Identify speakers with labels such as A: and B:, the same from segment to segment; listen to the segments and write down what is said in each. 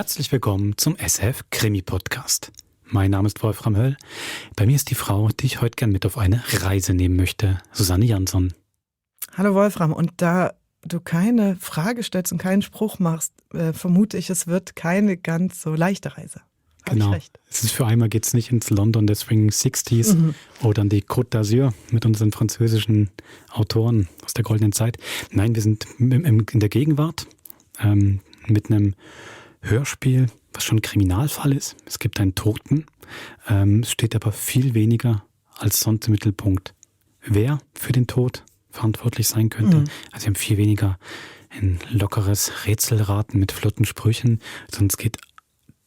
A: Herzlich willkommen zum SF Krimi Podcast. Mein Name ist Wolfram Höll. Bei mir ist die Frau, die ich heute gern mit auf eine Reise nehmen möchte, Susanne Jansson.
B: Hallo Wolfram, und da du keine Frage stellst und keinen Spruch machst, vermute ich, es wird keine ganz so leichte Reise.
A: Genau. Es ist für einmal geht es nicht ins London der Swing 60s oder an die Côte d'Azur mit unseren französischen Autoren aus der goldenen Zeit. Nein, wir sind in der Gegenwart mit einem Hörspiel, was schon ein Kriminalfall ist. Es gibt einen Toten. Es steht aber viel weniger als sonst im Mittelpunkt, wer für den Tod verantwortlich sein könnte. Also wir haben viel weniger ein lockeres Rätselraten mit flotten Sprüchen, sondern es geht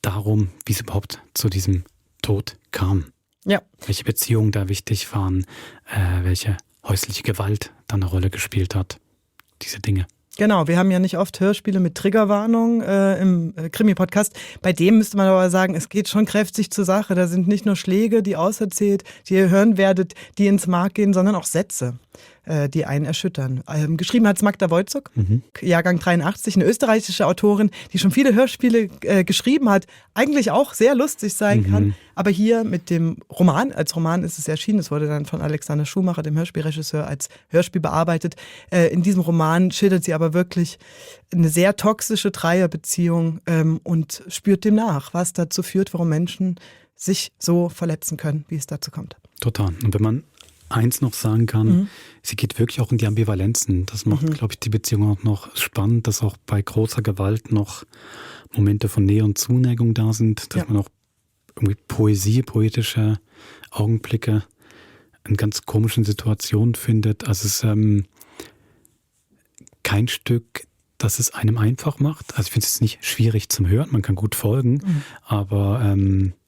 A: darum, wie es überhaupt zu diesem Tod kam. Ja. Welche Beziehungen da wichtig waren, welche häusliche Gewalt da eine Rolle gespielt hat. Diese Dinge.
B: Genau, wir haben ja nicht oft Hörspiele mit Triggerwarnung im Krimi-Podcast. Bei dem müsste man aber sagen, es geht schon kräftig zur Sache. Da sind nicht nur Schläge, die auserzählt, die ihr hören werdet, die ins Mark gehen, sondern auch Sätze, die einen erschüttern. Geschrieben hat es Magda Wojcik, Jahrgang 83, eine österreichische Autorin, die schon viele Hörspiele geschrieben hat, eigentlich auch sehr lustig sein kann. Aber hier mit dem Roman, als Roman ist es erschienen, es wurde dann von Alexander Schumacher, dem Hörspielregisseur, als Hörspiel bearbeitet. In diesem Roman schildert sie aber wirklich eine sehr toxische Dreierbeziehung und spürt dem nach, was dazu führt, warum Menschen sich so verletzen können, wie es dazu kommt.
A: Total. Und wenn man eins noch sagen kann, sie geht wirklich auch in die Ambivalenzen. Das macht, glaube ich, die Beziehung auch noch spannend, dass auch bei großer Gewalt noch Momente von Nähe und Zuneigung da sind, dass man auch irgendwie poetische Augenblicke in ganz komischen Situationen findet. Also es ist kein Stück, das es einem einfach macht. Also ich finde es jetzt nicht schwierig zum Hören, man kann gut folgen, aber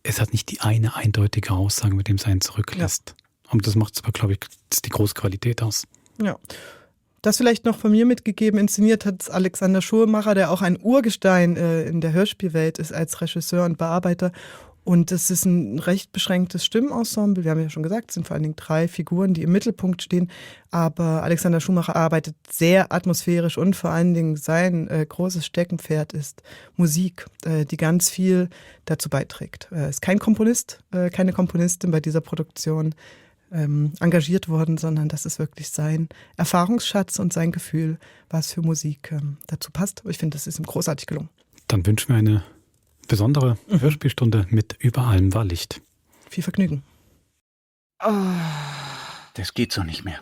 A: es hat nicht die eine eindeutige Aussage, mit dem es einen zurücklässt. Und das macht es aber, glaube ich, die große Qualität aus. Ja.
B: Das vielleicht noch von mir mitgegeben, inszeniert hat Alexander Schumacher, der auch ein Urgestein in der Hörspielwelt ist als Regisseur und Bearbeiter. Und es ist ein recht beschränktes Stimmenensemble. Wir haben ja schon gesagt, es sind vor allen Dingen 3 Figuren, die im Mittelpunkt stehen. Aber Alexander Schumacher arbeitet sehr atmosphärisch und vor allen Dingen sein großes Steckenpferd ist Musik, die ganz viel dazu beiträgt. Er ist kein Komponist, keine Komponistin bei dieser Produktion engagiert worden, sondern das ist wirklich sein Erfahrungsschatz und sein Gefühl, was für Musik dazu passt. Ich finde, das ist ihm großartig gelungen.
A: Dann wünschen wir eine besondere Hörspielstunde mit Über allem war Licht.
B: Viel Vergnügen.
C: Oh. Das geht so nicht mehr.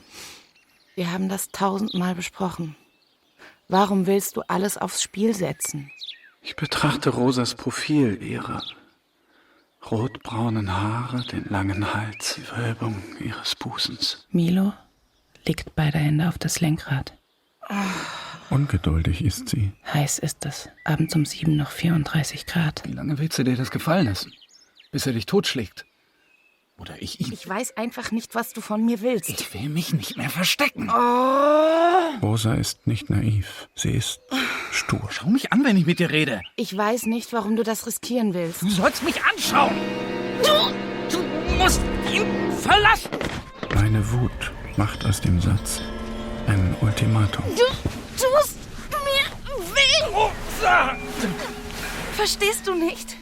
D: Wir haben das 1000-mal besprochen. Warum willst du alles aufs Spiel setzen?
C: Ich betrachte Rosas Profil, ihre rotbraunen Haare, den langen Hals, die Wölbung ihres Busens.
D: Milo legt beide Hände auf das Lenkrad.
C: Ungeduldig ist sie.
D: Heiß ist es. Abends um 7 noch 34 Grad.
C: Wie lange willst du dir das gefallen lassen? Bis er dich totschlägt? Oder ich ihn?
D: Ich weiß einfach nicht, was du von mir willst.
C: Ich will mich nicht mehr verstecken.
D: Oh.
C: Rosa ist nicht naiv. Sie ist stur. Schau mich an, wenn ich mit dir rede.
D: Ich weiß nicht, warum du das riskieren willst.
C: Du sollst mich anschauen. Du musst ihn verlassen. Meine Wut macht aus dem Satz ein Ultimatum.
D: Du tust mir weh.
C: Rosa!
D: Verstehst du nicht?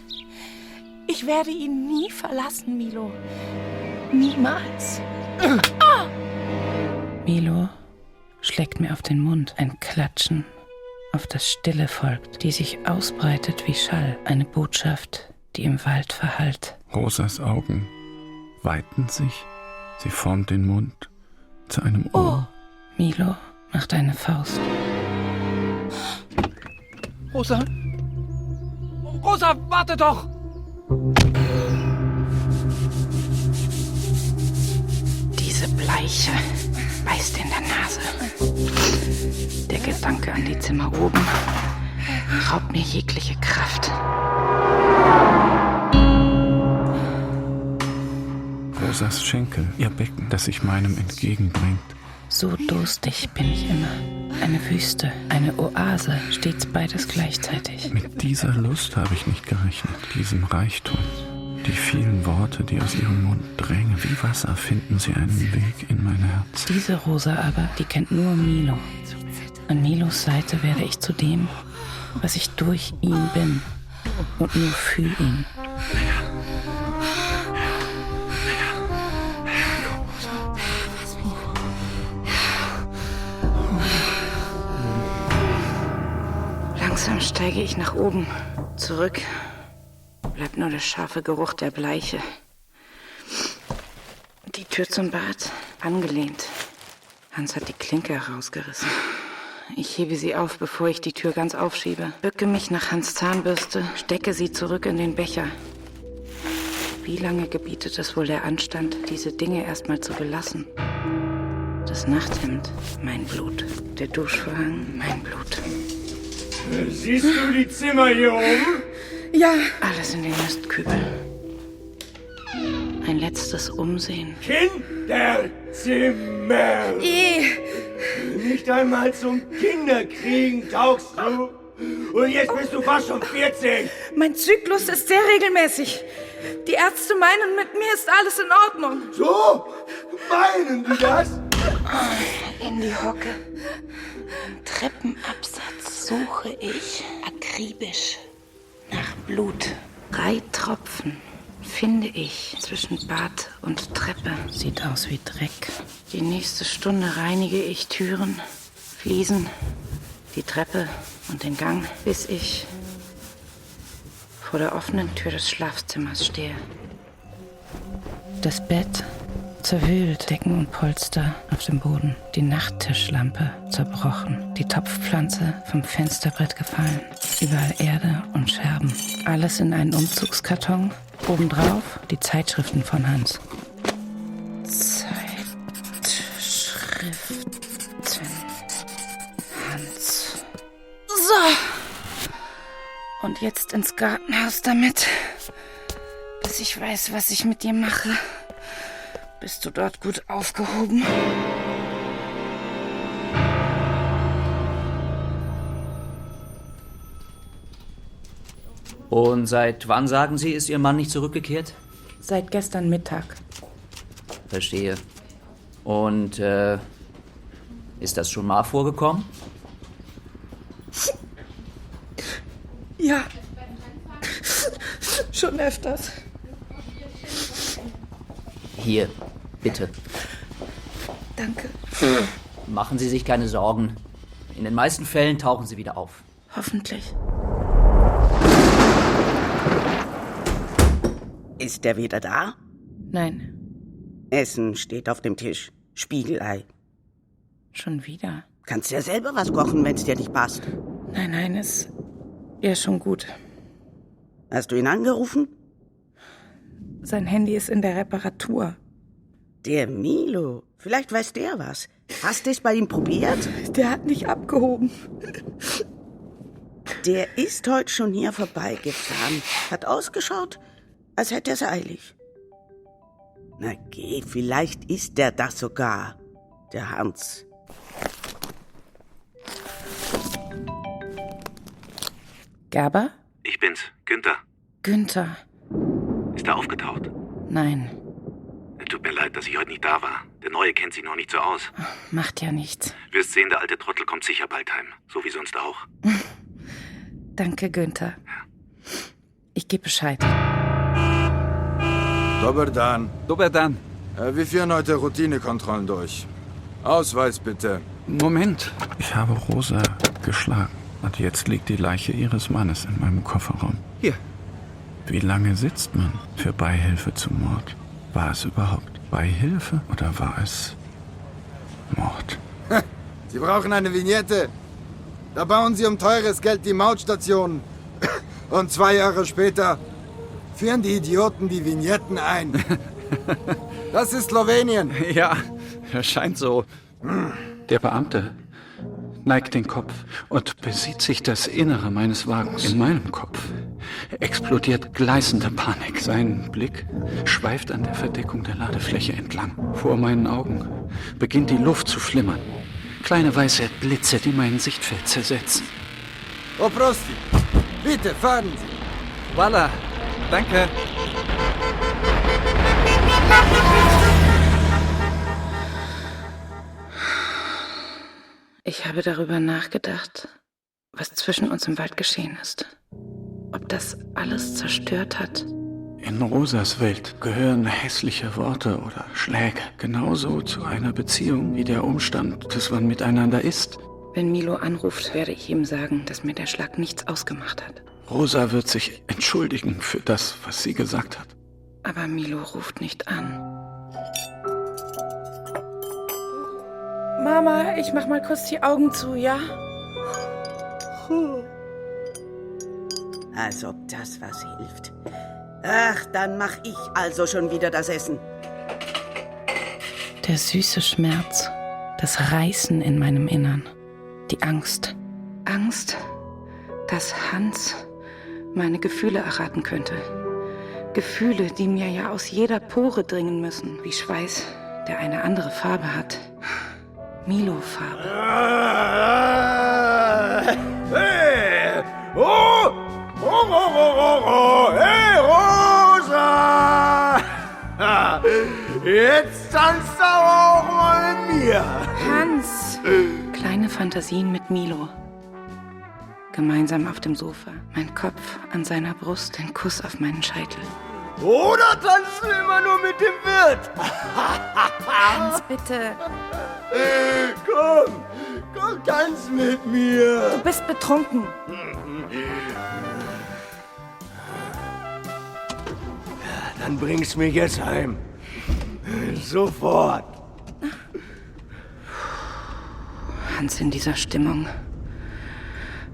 D: Ich werde ihn nie verlassen, Milo. Niemals. Milo schlägt mir auf den Mund. Ein Klatschen, auf das Stille folgt, die sich ausbreitet wie Schall. Eine Botschaft, die im Wald verhallt.
C: Rosas Augen weiten sich. Sie formt den Mund zu einem Ohr.
D: Milo macht eine Faust.
C: Rosa? Rosa, warte doch!
D: Diese Bleiche beißt in der Nase. Der Gedanke an die Zimmer oben raubt mir jegliche Kraft.
C: Rosas Schenkel, ihr Becken, das sich meinem entgegenbringt.
D: So durstig bin ich immer. Eine Wüste, eine Oase, stets beides gleichzeitig.
C: Mit dieser Lust habe ich nicht gerechnet, diesem Reichtum. Die vielen Worte, die aus ihrem Mund drängen, wie Wasser, finden sie einen Weg in mein Herz.
D: Diese Rosa aber, die kennt nur Milo. An Milos Seite werde ich zu dem, was ich durch ihn bin. und nur fühl ihn. Langsam steige ich nach oben. Zurück bleibt nur der scharfe Geruch der Bleiche. Die Tür zum Bad angelehnt. Hans hat die Klinke herausgerissen. Ich hebe sie auf, bevor ich die Tür ganz aufschiebe. Bücke mich nach Hans' Zahnbürste, stecke sie zurück in den Becher. Wie lange gebietet es wohl der Anstand, diese Dinge erstmal zu belassen? Das Nachthemd, mein Blut. Der Duschvorhang, mein Blut.
E: Siehst du die Zimmer hier oben?
D: Ja. Alles in den Mistkübel. Ein letztes Umsehen.
E: Kinderzimmer! Nicht einmal zum Kinderkriegen taugst du. Und jetzt bist du fast schon 14.
F: Mein Zyklus ist sehr regelmäßig. Die Ärzte meinen, mit mir ist alles in Ordnung.
E: So? Meinen die das?
D: In die Hocke. Treppenabsatz suche ich akribisch nach Blut. 3 Tropfen finde ich zwischen Bad und Treppe. Sieht aus wie Dreck. Die nächste Stunde reinige ich Türen, Fliesen, die Treppe und den Gang, bis ich vor der offenen Tür des Schlafzimmers stehe. Das Bett zerwühlt, Decken und Polster auf dem Boden. Die Nachttischlampe zerbrochen. Die Topfpflanze vom Fensterbrett gefallen. Überall Erde und Scherben. Alles in einen Umzugskarton. Obendrauf die Zeitschriften von Hans. Zeitschriften Hans. So. Und jetzt ins Gartenhaus damit, bis ich weiß, was ich mit dir mache. Bist du dort gut aufgehoben?
G: Und seit wann, sagen Sie, ist Ihr Mann nicht zurückgekehrt?
D: Seit gestern Mittag.
G: Verstehe. Und, ist das schon mal vorgekommen?
F: Ja, schon öfters.
G: Hier, bitte.
F: Danke.
G: Machen Sie sich keine Sorgen. In den meisten Fällen tauchen sie wieder auf.
D: Hoffentlich.
H: Ist er wieder da?
D: Nein,
H: Essen steht auf dem Tisch. Spiegelei.
D: schon wieder.
H: Kannst ja selber was kochen, wenn's dir nicht passt.
D: Nein, ist ja schon gut.
H: Hast du ihn angerufen?
D: Sein Handy ist in der Reparatur.
H: Der Milo. Vielleicht weiß der was. Hast du es bei ihm probiert?
F: Der hat nicht abgehoben.
H: Der ist heute schon hier vorbeigefahren. Hat ausgeschaut, als hätte er es eilig. Na geh, vielleicht ist der das sogar. Der Hans.
D: Gerber?
I: Ich bin's, Günther.
D: Günther?
I: Ist er aufgetaucht?
D: Nein,
I: Tut mir leid, dass ich heute nicht da war. Der Neue kennt sich noch nicht so aus.
D: macht ja nichts.
I: Wirst sehen, der alte Trottel kommt sicher bald heim. So wie sonst auch.
D: Danke, Günther. Ich gebe Bescheid.
J: Dober Dan.
K: Dober Dan.
J: Wir führen heute Routinekontrollen durch. Ausweis bitte.
C: Moment. Ich habe Rosa geschlagen. Und jetzt liegt die Leiche ihres Mannes in meinem Kofferraum.
K: Hier.
C: Wie lange sitzt man für Beihilfe zum Mord? War es überhaupt Beihilfe oder war es Mord?
J: Sie brauchen eine Vignette. Da bauen Sie um teures Geld die Mautstation. Und 2 Jahre später führen die Idioten die Vignetten ein. Das ist Slowenien.
C: Ja, scheint so. Der Beamte neigt den Kopf und besieht sich das Innere meines Wagens. In meinem Kopf explodiert gleißende Panik. Sein Blick schweift an der Verdeckung der Ladefläche entlang. Vor meinen Augen beginnt die Luft zu flimmern. Kleine weiße Blitze, die mein Sichtfeld zersetzen.
J: Oh, Prosti. Bitte, fahren Sie.
K: Voila. Danke.
D: Ich habe darüber nachgedacht, was zwischen uns im Wald geschehen ist. ob das alles zerstört hat.
C: In Rosas Welt gehören hässliche Worte oder Schläge genauso zu einer Beziehung wie der Umstand, dass man miteinander ist.
D: Wenn Milo anruft, werde ich ihm sagen, dass mir der Schlag nichts ausgemacht hat.
C: Rosa wird sich entschuldigen für das, was sie gesagt hat.
D: Aber Milo ruft nicht an.
F: Mama, ich mach mal kurz die Augen zu, ja?
H: Als ob das was hilft. Ach, dann mach ich also schon wieder das Essen.
D: Der süße Schmerz, das Reißen in meinem Innern, die Angst. Angst, dass Hans meine Gefühle erraten könnte. Gefühle, die mir ja aus jeder Pore dringen müssen, wie Schweiß, der eine andere Farbe hat. Milo-Farbe.
E: Hey! Oh! Hey, Rosa! Jetzt tanzt du auch mal mit mir.
D: Hans! Kleine Fantasien mit Milo. Gemeinsam auf dem Sofa, mein Kopf an seiner Brust, ein Kuss auf meinen Scheitel.
E: Oder tanzt du immer nur mit dem Wirt?
F: Hans, bitte.
E: Komm, tanz mit mir.
F: Du bist betrunken.
E: Dann bringst mich jetzt heim. Sofort.
D: Hans in dieser Stimmung.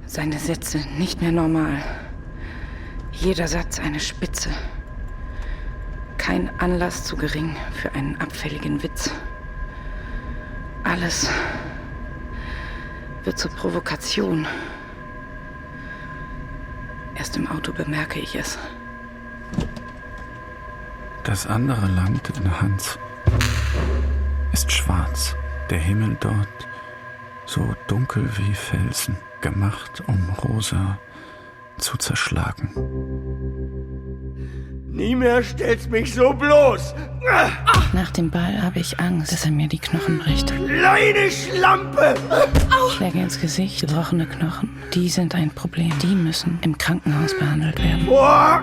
D: Seine Sätze nicht mehr normal. Jeder Satz eine Spitze. Kein Anlass zu gering für einen abfälligen Witz. Alles wird zur Provokation. Erst im Auto bemerke ich es.
C: Das andere Land in Hans ist schwarz. Der Himmel dort so dunkel wie Felsen, gemacht, um Rosa zu zerschlagen.
E: Nie mehr stellst mich so bloß.
D: Nach dem Ball habe ich Angst, dass er mir die Knochen bricht.
E: Kleine Schlampe!
D: Schläge ins Gesicht, gebrochene Knochen. Die sind ein Problem. Die müssen im Krankenhaus behandelt werden.
E: Vor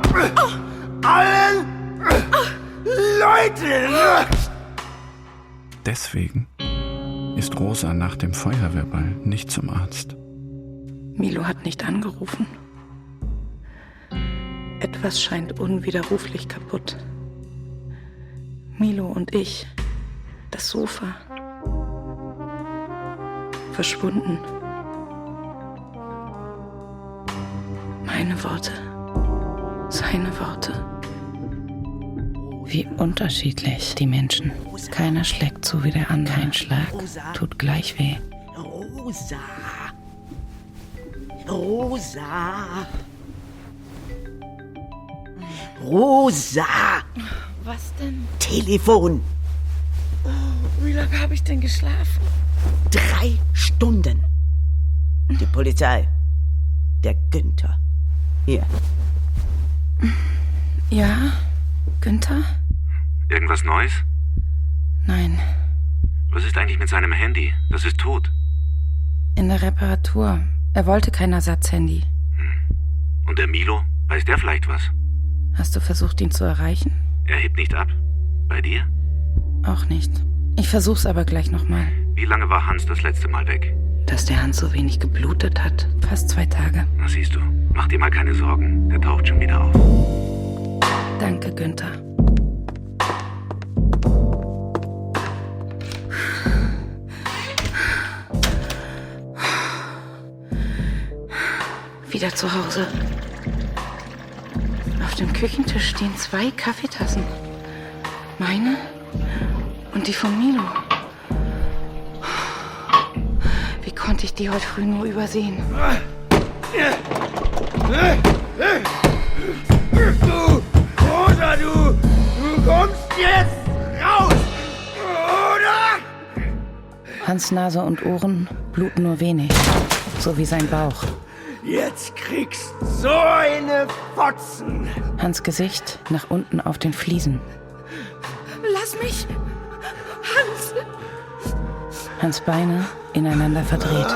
E: allen Leuten!
C: Deswegen ist Rosa nach dem Feuerwehrball nicht zum Arzt.
D: Milo hat nicht angerufen. Etwas scheint unwiderruflich kaputt. Milo und ich, das Sofa, verschwunden. Meine Worte, seine Worte. Wie unterschiedlich die Menschen. Keiner schlägt so wie der andere. Kein Schlag tut gleich weh.
H: Rosa. Rosa. Rosa.
F: Was denn?
H: Telefon.
F: Wie lange habe ich denn geschlafen?
H: 3 Stunden. Die Polizei. Der Günther. Hier.
D: Ja, Günther?
I: Irgendwas Neues?
D: Nein,
I: Was ist eigentlich mit seinem Handy? Das ist tot.
D: in der Reparatur. Er wollte kein Ersatzhandy.
I: Und der Milo? Weiß der vielleicht was?
D: Hast du versucht, ihn zu erreichen?
I: Er hebt nicht ab. Bei dir?
D: Auch nicht. Ich versuch's aber gleich nochmal.
I: Wie lange war Hans das letzte Mal weg?
D: Dass der Hans so wenig geblutet hat. Fast 2 Tage.
I: Na siehst du, mach dir mal keine Sorgen. Der taucht schon wieder auf.
D: Danke, Günther. Wieder zu Hause. Auf dem Küchentisch stehen 2 Kaffeetassen. Meine und die von Milo. Wie konnte ich die heute früh nur übersehen?
E: Du, Rosa, du kommst jetzt raus, oder?
D: Hans Nase und Ohren bluten nur wenig, so wie sein Bauch.
E: Jetzt kriegst so eine Fotzen.
D: Hans Gesicht nach unten auf den Fliesen.
F: Lass mich! Hans!
D: Hans Beine ineinander verdreht.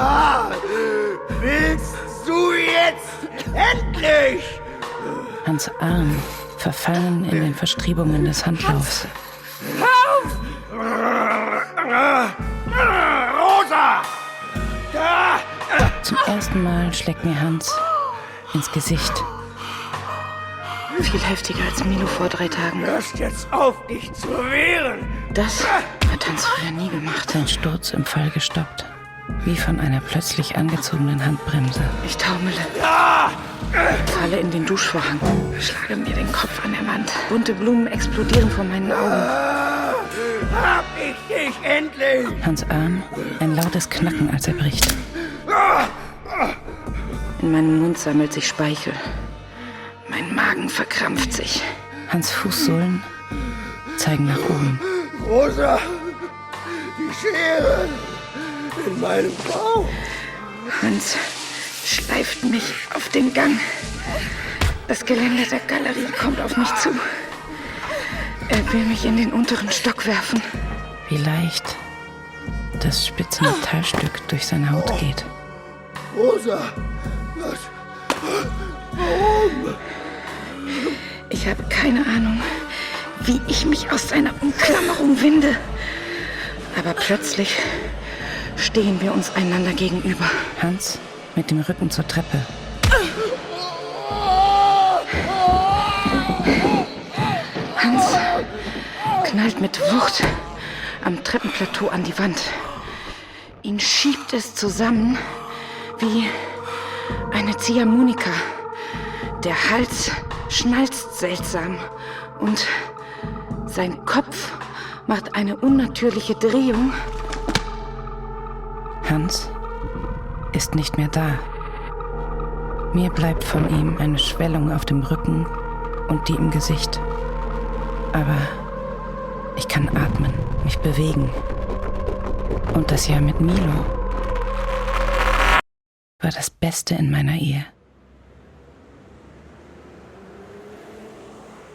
E: Willst du jetzt endlich
D: Hans' Arm verfangen in den Verstrebungen des Handlaufs.
E: Rosa!
D: Zum ersten Mal schlägt mir Hans ins Gesicht. Viel heftiger als Milo vor 3 Tagen.
E: Hörst jetzt auf, dich zu wehren!
D: Das hat Hans früher nie gemacht. Sein Sturz im Fall gestoppt. Wie von einer plötzlich angezogenen Handbremse. Ich taumele. Falle in den Duschvorhang. Schlage mir den Kopf an der Wand. Bunte Blumen explodieren vor meinen Augen.
E: Hab ich dich endlich!
D: Hans' Arm, ein lautes Knacken, als er bricht. In meinem Mund sammelt sich Speichel. Mein Magen verkrampft sich. Hans' Fußsohlen zeigen nach oben.
E: Rosa! Die Schere! In meinem Bauch!
F: Hans schleift mich auf den Gang. Das Geländer der Galerie kommt auf mich zu. Er will mich in den unteren Stock werfen.
D: Wie leicht das spitze Metallstück durch seine Haut geht.
E: Rosa! Was? Warum?
F: Ich habe keine Ahnung, wie ich mich aus seiner Umklammerung winde. Aber plötzlich stehen wir uns einander gegenüber.
D: Hans mit dem Rücken zur Treppe.
F: Hans knallt mit Wucht am Treppenplateau an die Wand. Ihn schiebt es zusammen wie eine Ziehharmonika. Der Hals schnalzt seltsam und sein Kopf macht eine unnatürliche Drehung.
D: Hans ist nicht mehr da. Mir bleibt von ihm eine Schwellung auf dem Rücken und die im Gesicht. Aber ich kann atmen, mich bewegen. Und das Jahr mit Milo war das Beste in meiner Ehe.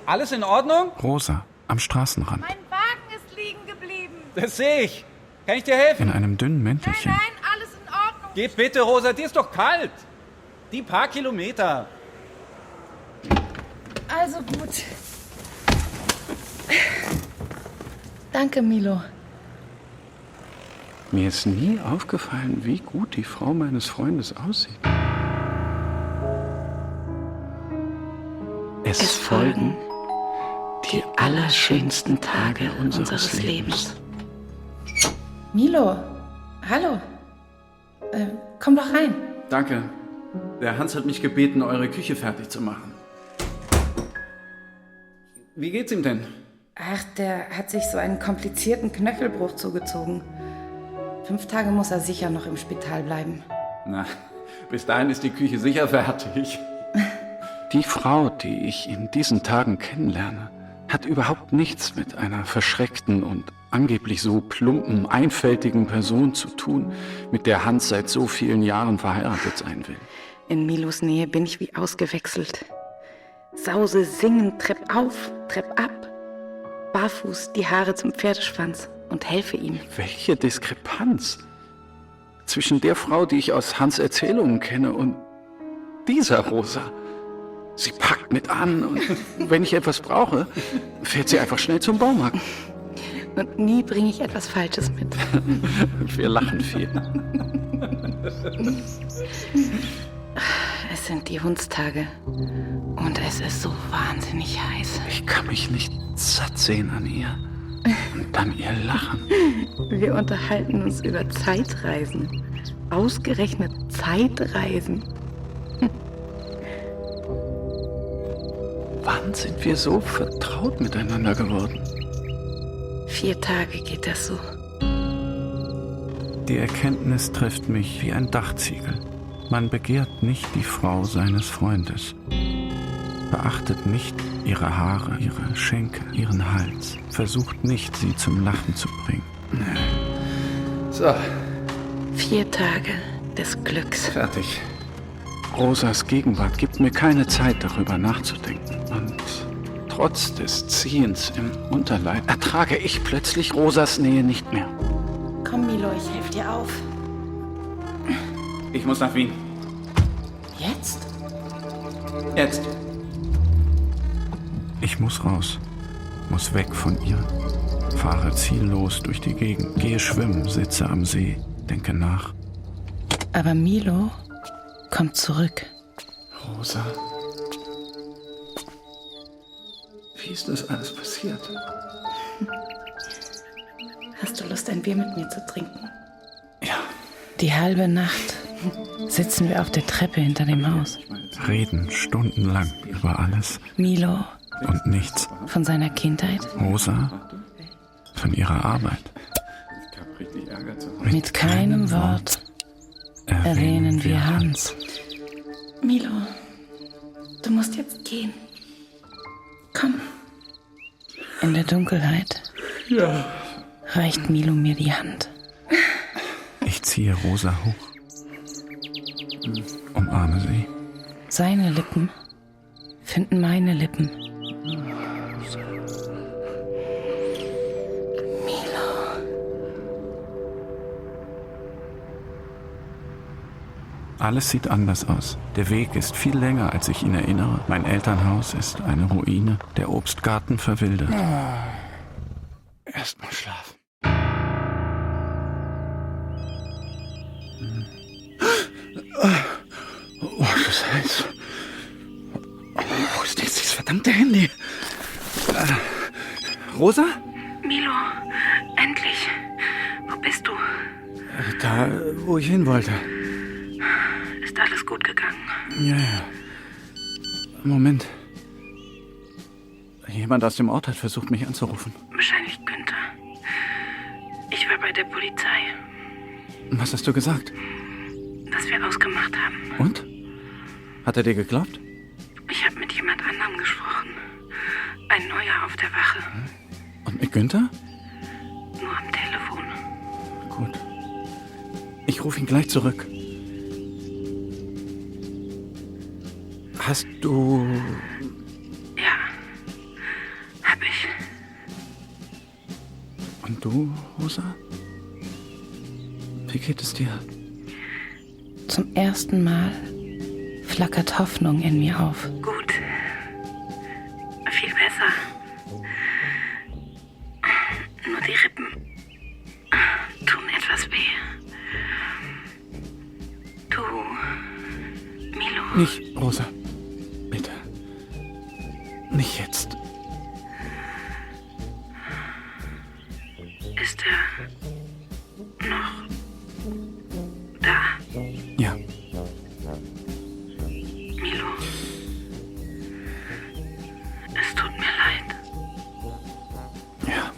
K: Alles in Ordnung?
C: Rosa, am Straßenrand.
F: Mein Wagen ist liegen geblieben.
K: Das sehe ich. Kann ich dir helfen?
C: In einem dünnen Mäntelchen.
F: Nein, alles in Ordnung.
K: Geh bitte, Rosa, dir ist doch kalt. Die paar Kilometer.
F: Also gut. Danke, Milo.
C: Mir ist nie aufgefallen, wie gut die Frau meines Freundes aussieht. Es folgen die allerschönsten Tage unseres Lebens.
D: Milo, hallo. Komm doch rein.
C: Danke. Der Hans hat mich gebeten, eure Küche fertig zu machen. Wie geht's ihm denn?
D: Ach, der hat sich so einen komplizierten Knöchelbruch zugezogen. 5 Tage muss er sicher noch im Spital bleiben.
C: Na, bis dahin ist die Küche sicher fertig. Die Frau, die ich in diesen Tagen kennenlerne, hat überhaupt nichts mit einer verschreckten und angeblich so plumpen, einfältigen Person zu tun, mit der Hans seit so vielen Jahren verheiratet sein will.
D: In Milos Nähe bin ich wie ausgewechselt. Sause, singen, Trepp auf, Trepp ab. Barfuß, die Haare zum Pferdeschwanz und helfe ihm.
C: Welche Diskrepanz zwischen der Frau, die ich aus Hans' Erzählungen kenne, und dieser Rosa. Sie packt mit an und wenn ich etwas brauche, fährt sie einfach schnell zum Baumarkt.
D: Und nie bringe ich etwas Falsches mit.
C: Wir lachen viel.
D: Es sind die Hundstage und es ist so wahnsinnig heiß.
C: Ich kann mich nicht satt sehen an ihr und an ihr Lachen.
D: Wir unterhalten uns über Zeitreisen. Ausgerechnet Zeitreisen.
C: Wann sind wir so vertraut miteinander geworden?
D: 4 Tage geht das so.
C: Die Erkenntnis trifft mich wie ein Dachziegel. Man begehrt nicht die Frau seines Freundes. Beachtet nicht ihre Haare, ihre Schenkel, ihren Hals. Versucht nicht, sie zum Lachen zu bringen. So.
D: 4 Tage des Glücks.
C: Fertig. Rosas Gegenwart gibt mir keine Zeit, darüber nachzudenken. Und trotz des Ziehens im Unterleib ertrage ich plötzlich Rosas Nähe nicht mehr.
D: Komm, Milo, ich helfe dir auf.
C: Ich muss nach Wien.
D: Jetzt?
C: Jetzt. Ich muss raus. Muss weg von ihr. Fahre ziellos durch die Gegend. Gehe schwimmen, sitze am See, denke nach.
D: Aber Milo kommt zurück.
C: Rosa. Wie ist das alles passiert?
D: Hast du Lust, ein Bier mit mir zu trinken?
C: Ja.
D: Die halbe Nacht sitzen wir auf der Treppe hinter dem Haus.
C: Reden stundenlang über alles.
D: Milo.
C: Und nichts.
D: Von seiner Kindheit.
C: Rosa. Von ihrer Arbeit.
D: Mit keinem Wort erwähnen wir Hans. Milo, du musst jetzt gehen. Komm. In der Dunkelheit reicht Milo mir die Hand.
C: Ich ziehe Rosa hoch. Umarme sie.
D: Seine Lippen finden meine Lippen.
C: Alles sieht anders aus. Der Weg ist viel länger, als ich ihn erinnere. Mein Elternhaus ist eine Ruine. Der Obstgarten verwildert. Erst mal schlafen. Oh, das ist heiß. Wo ist jetzt dieses verdammte Handy? Rosa?
F: Milo, endlich. Wo bist du?
C: Da, wo ich hin wollte.
F: Ist alles gut gegangen?
C: Ja. Moment. Jemand aus dem Ort hat versucht, mich anzurufen.
F: Wahrscheinlich Günther. Ich war bei der Polizei.
C: Was hast du gesagt?
F: Was wir ausgemacht haben.
C: Und? Hat er dir geglaubt?
F: Ich habe mit jemand anderem gesprochen. Ein Neuer auf der Wache.
C: Und mit Günther?
F: Nur am Telefon.
C: Gut. Ich rufe ihn gleich zurück. Hast du...
F: Ja, hab ich.
C: Und du, Rosa? Wie geht es dir?
D: Zum ersten Mal flackert Hoffnung in mir auf.
F: Gut. Viel besser. Nur die Rippen tun etwas weh. Du, Milo.
C: Nicht, Rosa. Bitte. Nicht jetzt.
F: Ist er noch da?
C: Ja.
F: Milo. Es tut mir leid.
C: Ja.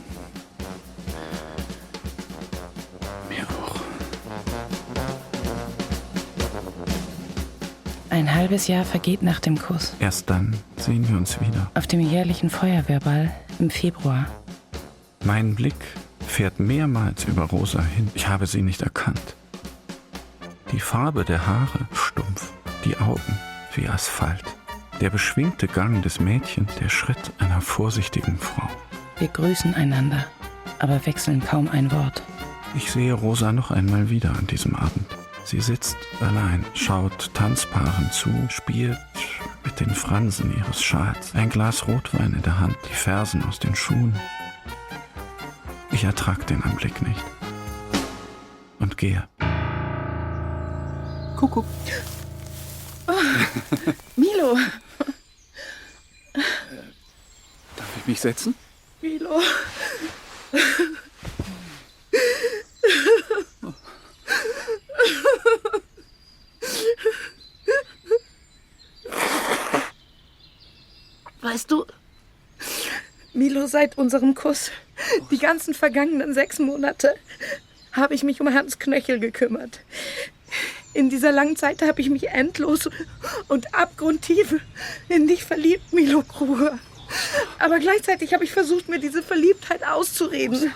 C: Mir auch.
D: Ein halbes Jahr vergeht nach dem Kuss.
C: Erst dann sehen wir uns wieder.
D: Auf dem jährlichen Feuerwehrball im Februar.
C: Mein Blick fährt mehrmals über Rosa hin. Ich habe sie nicht erkannt. Die Farbe der Haare stumpf, die Augen wie Asphalt. Der beschwingte Gang des Mädchens, der Schritt einer vorsichtigen Frau.
D: Wir grüßen einander, aber wechseln kaum ein Wort.
C: Ich sehe Rosa noch einmal wieder an diesem Abend. Sie sitzt allein, schaut Tanzpaaren zu, spielt mit den Fransen ihres Schals. Ein Glas Rotwein in der Hand, die Fersen aus den Schuhen. Ich ertrag den Anblick nicht. Und gehe.
D: Kuckuck. Oh, Milo.
C: Darf ich mich setzen?
F: Milo. Weißt du, Milo, seit unserem Kuss, die ganzen vergangenen 6 Monate, habe ich mich um Hans Knöchel gekümmert. In dieser langen Zeit habe ich mich endlos und abgrundtief in dich verliebt, Milo Kruger. Aber gleichzeitig habe ich versucht, mir diese Verliebtheit auszureden.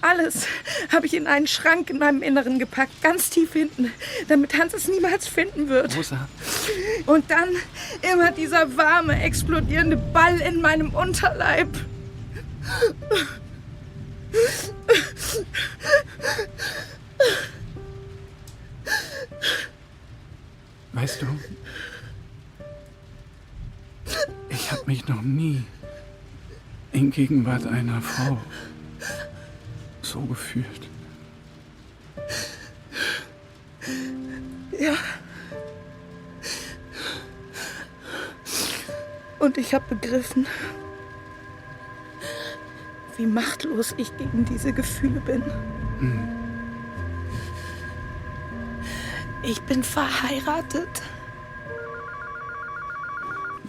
F: Alles habe ich in einen Schrank in meinem Inneren gepackt, ganz tief hinten, damit Hans es niemals finden wird.
C: Rosa.
F: Und dann immer dieser warme, explodierende Ball in meinem Unterleib.
C: Weißt du, ich habe mich noch nie in Gegenwart einer Frau so gefühlt.
F: Ja. Und ich habe begriffen, wie machtlos ich gegen diese Gefühle bin. Ich bin verheiratet.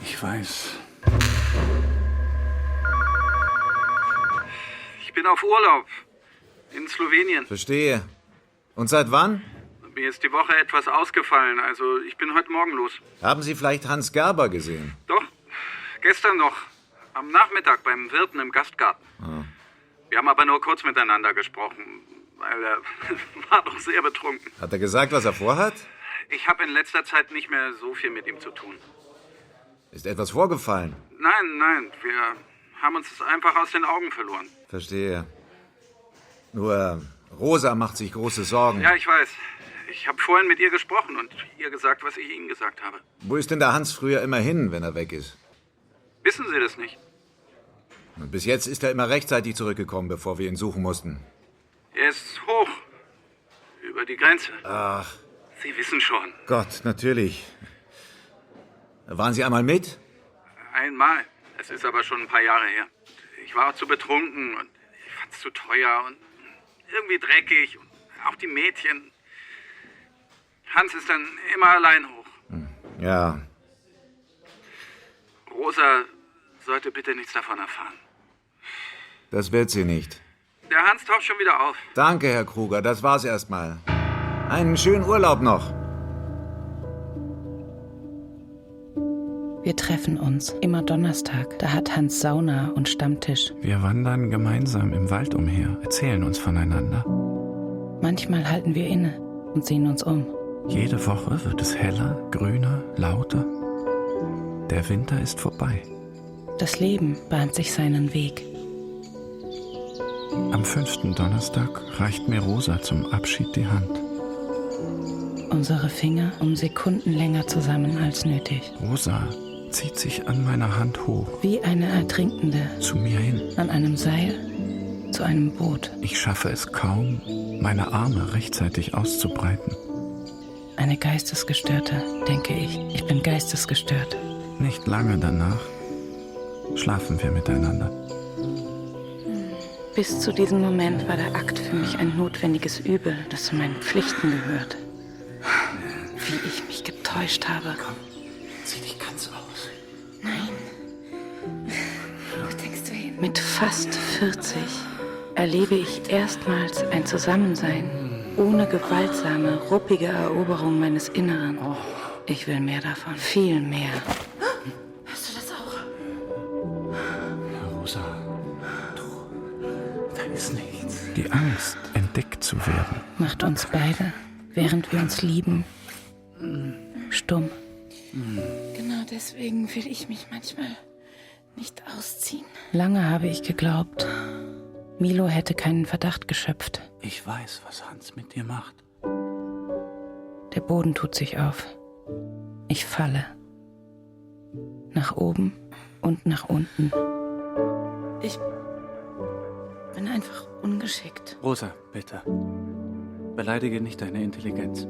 C: Ich weiß. Ich bin auf Urlaub in Slowenien.
L: Verstehe. Und seit wann?
C: Mir ist die Woche etwas ausgefallen, also ich bin heute Morgen los.
L: Haben Sie vielleicht Hans Gerber gesehen?
C: Doch, gestern noch. Am Nachmittag beim Wirten im Gastgarten.
L: Ah.
C: Wir haben aber nur kurz miteinander gesprochen, weil er war doch sehr betrunken.
L: Hat er gesagt, was er vorhat?
C: Ich habe in letzter Zeit nicht mehr so viel mit ihm zu tun.
L: Ist etwas vorgefallen?
C: Nein, wir haben uns einfach aus den Augen verloren.
L: Verstehe. Nur Rosa macht sich große Sorgen.
C: Ja, ich weiß. Ich habe vorhin mit ihr gesprochen und ihr gesagt, was ich Ihnen gesagt habe.
L: Wo ist denn der Hans früher immer hin, wenn er weg ist?
C: Wissen Sie das nicht?
L: Und bis jetzt ist er immer rechtzeitig zurückgekommen, bevor wir ihn suchen mussten.
C: Er ist hoch. Über die Grenze.
L: Ach.
C: Sie wissen schon.
L: Gott, natürlich. Waren Sie einmal mit?
C: Einmal. Es ist aber schon ein paar Jahre her. Ich war auch zu betrunken und ich fand es zu teuer und irgendwie dreckig. Und auch die Mädchen. Hans ist dann immer allein hoch.
L: Ja.
C: Rosa sollte bitte nichts davon erfahren.
L: Das wird sie nicht.
C: Der Hans taucht schon wieder auf.
L: Danke, Herr Kruger. Das war's erstmal. Einen schönen Urlaub noch.
D: Wir treffen uns immer Donnerstag. Da hat Hans Sauna und Stammtisch.
C: Wir wandern gemeinsam im Wald umher, erzählen uns voneinander.
D: Manchmal halten wir inne und sehen uns um.
C: Jede Woche wird es heller, grüner, lauter. Der Winter ist vorbei.
D: Das Leben bahnt sich seinen Weg.
C: Am 5. Donnerstag reicht mir Rosa zum Abschied die Hand.
D: Unsere Finger um Sekunden länger zusammen als nötig.
C: Rosa zieht sich an meiner Hand hoch.
D: Wie eine Ertrinkende.
C: Zu mir hin.
D: An einem Seil zu einem Boot.
C: Ich schaffe es kaum, meine Arme rechtzeitig auszubreiten.
D: Eine Geistesgestörte, denke ich. Ich bin geistesgestört.
C: Nicht lange danach schlafen wir miteinander.
D: Bis zu diesem Moment war der Akt für mich ein notwendiges Übel, das zu meinen Pflichten gehört. Wie ich mich getäuscht habe.
C: Komm, zieh dich ganz aus.
D: Nein. Wo denkst du hin? Mit fast 40 erlebe ich erstmals ein Zusammensein ohne gewaltsame, ruppige Eroberung meines Inneren. Ich will mehr davon, viel mehr.
F: Hörst du das auch?
C: Rosa, da ist nichts. Die Angst, entdeckt zu werden,
D: Macht uns beide, während wir uns lieben, stumm.
F: Genau deswegen will ich mich manchmal nicht ausziehen.
D: Lange habe ich geglaubt, Milo hätte keinen Verdacht geschöpft.
C: Ich weiß, was Hans mit dir macht.
D: Der Boden tut sich auf. Ich falle. Nach oben und nach unten. Ich bin einfach ungeschickt.
C: Rosa, bitte. Beleidige nicht deine Intelligenz.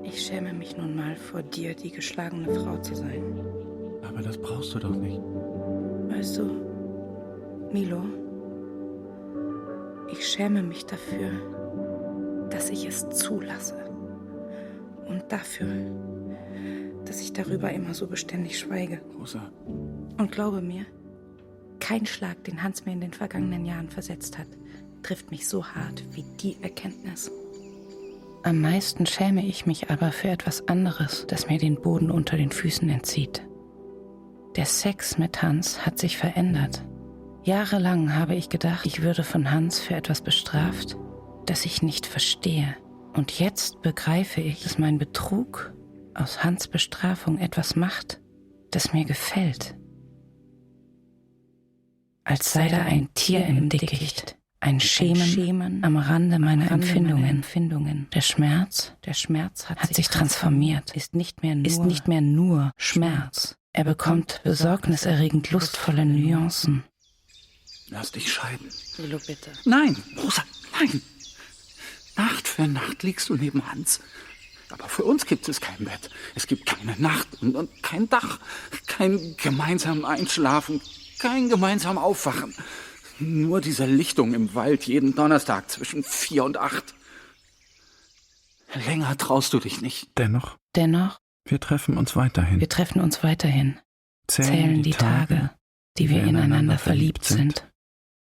D: Ich schäme mich nun mal vor dir, die geschlagene Frau zu sein.
C: Aber das brauchst du doch nicht.
D: Weißt du, Milo, ich schäme mich dafür, dass ich es zulasse. Und dafür, dass ich darüber immer so beständig schweige.
C: Rosa.
D: Und glaube mir, kein Schlag, den Hans mir in den vergangenen Jahren versetzt hat, trifft mich so hart wie die Erkenntnis. Am meisten schäme ich mich aber für etwas anderes, das mir den Boden unter den Füßen entzieht. Der Sex mit Hans hat sich verändert. Jahrelang habe ich gedacht, ich würde von Hans für etwas bestraft, das ich nicht verstehe. Und jetzt begreife ich, dass mein Betrug aus Hans Bestrafung etwas macht, das mir gefällt. Als sei da ein Tier im Dickicht, ein Schemen am Rande meiner Empfindungen. Der Schmerz hat sich transformiert, ist nicht mehr nur Schmerz. Er bekommt besorgniserregend lustvolle Nuancen.
C: Lass dich scheiden.
D: Milo, bitte.
C: Nein, Rosa, nein. Nacht für Nacht liegst du neben Hans. Aber für uns gibt es kein Bett. Es gibt keine Nacht und kein Dach. Kein gemeinsam Einschlafen, kein gemeinsam Aufwachen. Nur diese Lichtung im Wald jeden Donnerstag zwischen 4 und 8. Länger traust du dich nicht.
M: Dennoch,
C: wir treffen uns weiterhin.
M: Zählen die Tage, die wir ineinander verliebt sind.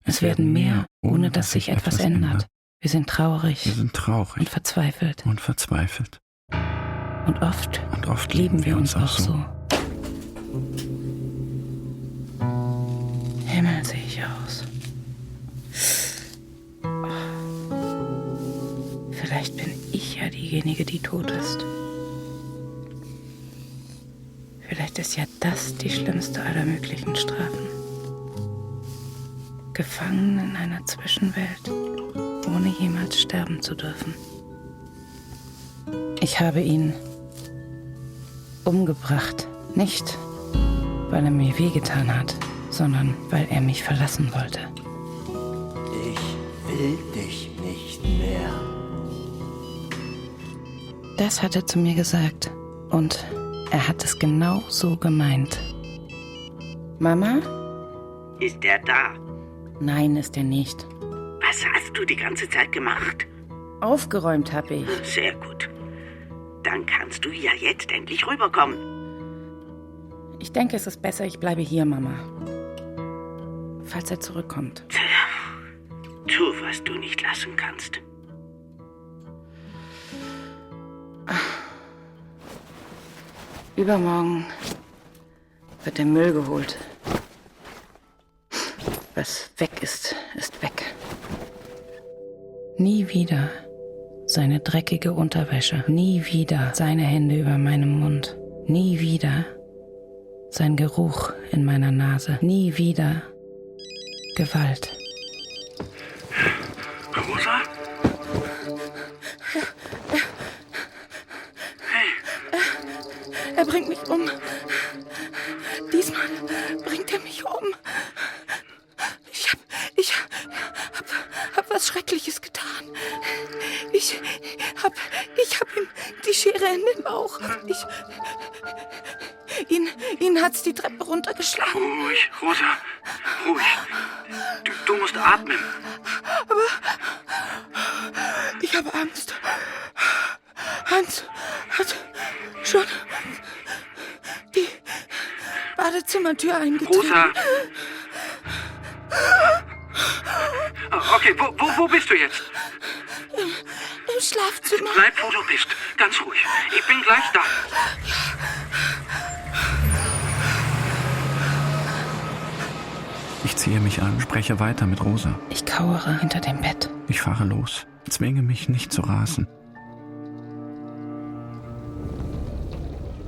M: Es werden mehr, ohne dass sich etwas ändert.
D: Wir sind traurig.
M: Und
D: verzweifelt.
M: Und
D: oft lieben wir uns auch so. Himmel, sehe ich aus. Vielleicht bin ich ja diejenige, die tot ist. Vielleicht ist ja das die schlimmste aller möglichen Strafen. Gefangen in einer Zwischenwelt, ohne jemals sterben zu dürfen. Ich habe ihn umgebracht. Nicht, weil er mir wehgetan hat, sondern weil er mich verlassen wollte.
E: Ich will dich nicht mehr.
D: Das hat er zu mir gesagt. Und er hat es genau so gemeint. Mama?
H: Ist er da?
D: Nein, ist er nicht.
H: Was hast du die ganze Zeit gemacht?
D: Aufgeräumt habe ich.
H: Sehr gut. Dann kannst du ja jetzt endlich rüberkommen.
D: Ich denke, es ist besser, ich bleibe hier, Mama. Falls er zurückkommt.
H: Tu, was du nicht lassen kannst.
D: Übermorgen wird der Müll geholt. Was weg ist, ist weg. Nie wieder seine dreckige Unterwäsche. Nie wieder seine Hände über meinem Mund. Nie wieder sein Geruch in meiner Nase. Nie wieder Gewalt.
I: Rosa?
F: Er bringt mich um. Diesmal bringt er mich um. Ich hab was Schreckliches getan. Ich hab ihm die Schere in den Bauch. Ihn hat's die Treppe runtergeschlagen.
I: Ruhig, Rosa. Ruhig. Du musst atmen.
F: Aber ich habe Angst. Hans hat schon die Badezimmertür eingetreten.
I: Rosa. Okay, wo bist du jetzt?
F: Im Schlafzimmer.
I: Bleib, wo du bist. Ganz ruhig. Ich bin gleich da.
M: Ich ziehe mich an, spreche weiter mit Rosa.
D: Ich kauere hinter dem Bett.
M: Ich fahre los. Zwinge mich nicht zu rasen.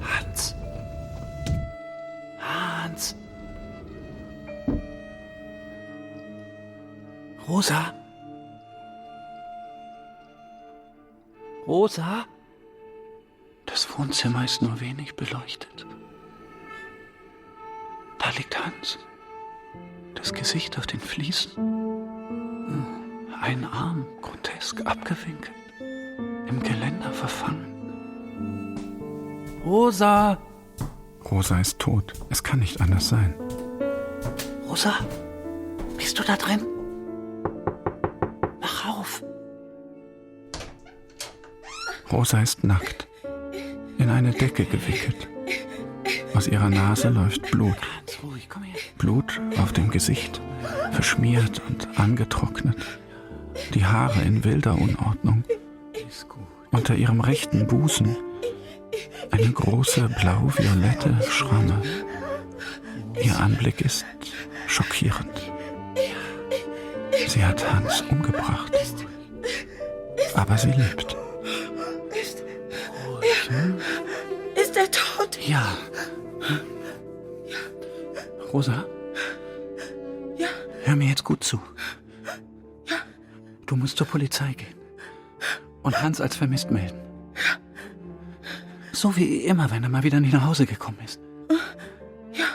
C: Hans. Rosa? Rosa? Das Wohnzimmer ist nur wenig beleuchtet. Da liegt Hans. Das Gesicht auf den Fliesen. Ein Arm grotesk abgewinkelt. Im Geländer verfangen. Rosa!
M: Rosa ist tot. Es kann nicht anders sein.
C: Rosa? Bist du da drin? Wach auf!
M: Rosa ist nackt. In eine Decke gewickelt. Aus ihrer Nase läuft Blut. Blut auf dem Gesicht, verschmiert und angetrocknet. Die Haare in wilder Unordnung. Unter ihrem rechten Busen eine große blau-violette Schramme. Ihr Anblick ist schockierend. Sie hat Hans umgebracht. Aber sie lebt.
F: Ist er tot?
C: Ja. Rosa?
F: Ja.
C: Hör mir jetzt gut zu.
F: Ja.
C: Du musst zur Polizei gehen. Und Hans als vermisst melden.
F: Ja.
C: So wie immer, wenn er mal wieder nicht nach Hause gekommen ist.
F: Ja.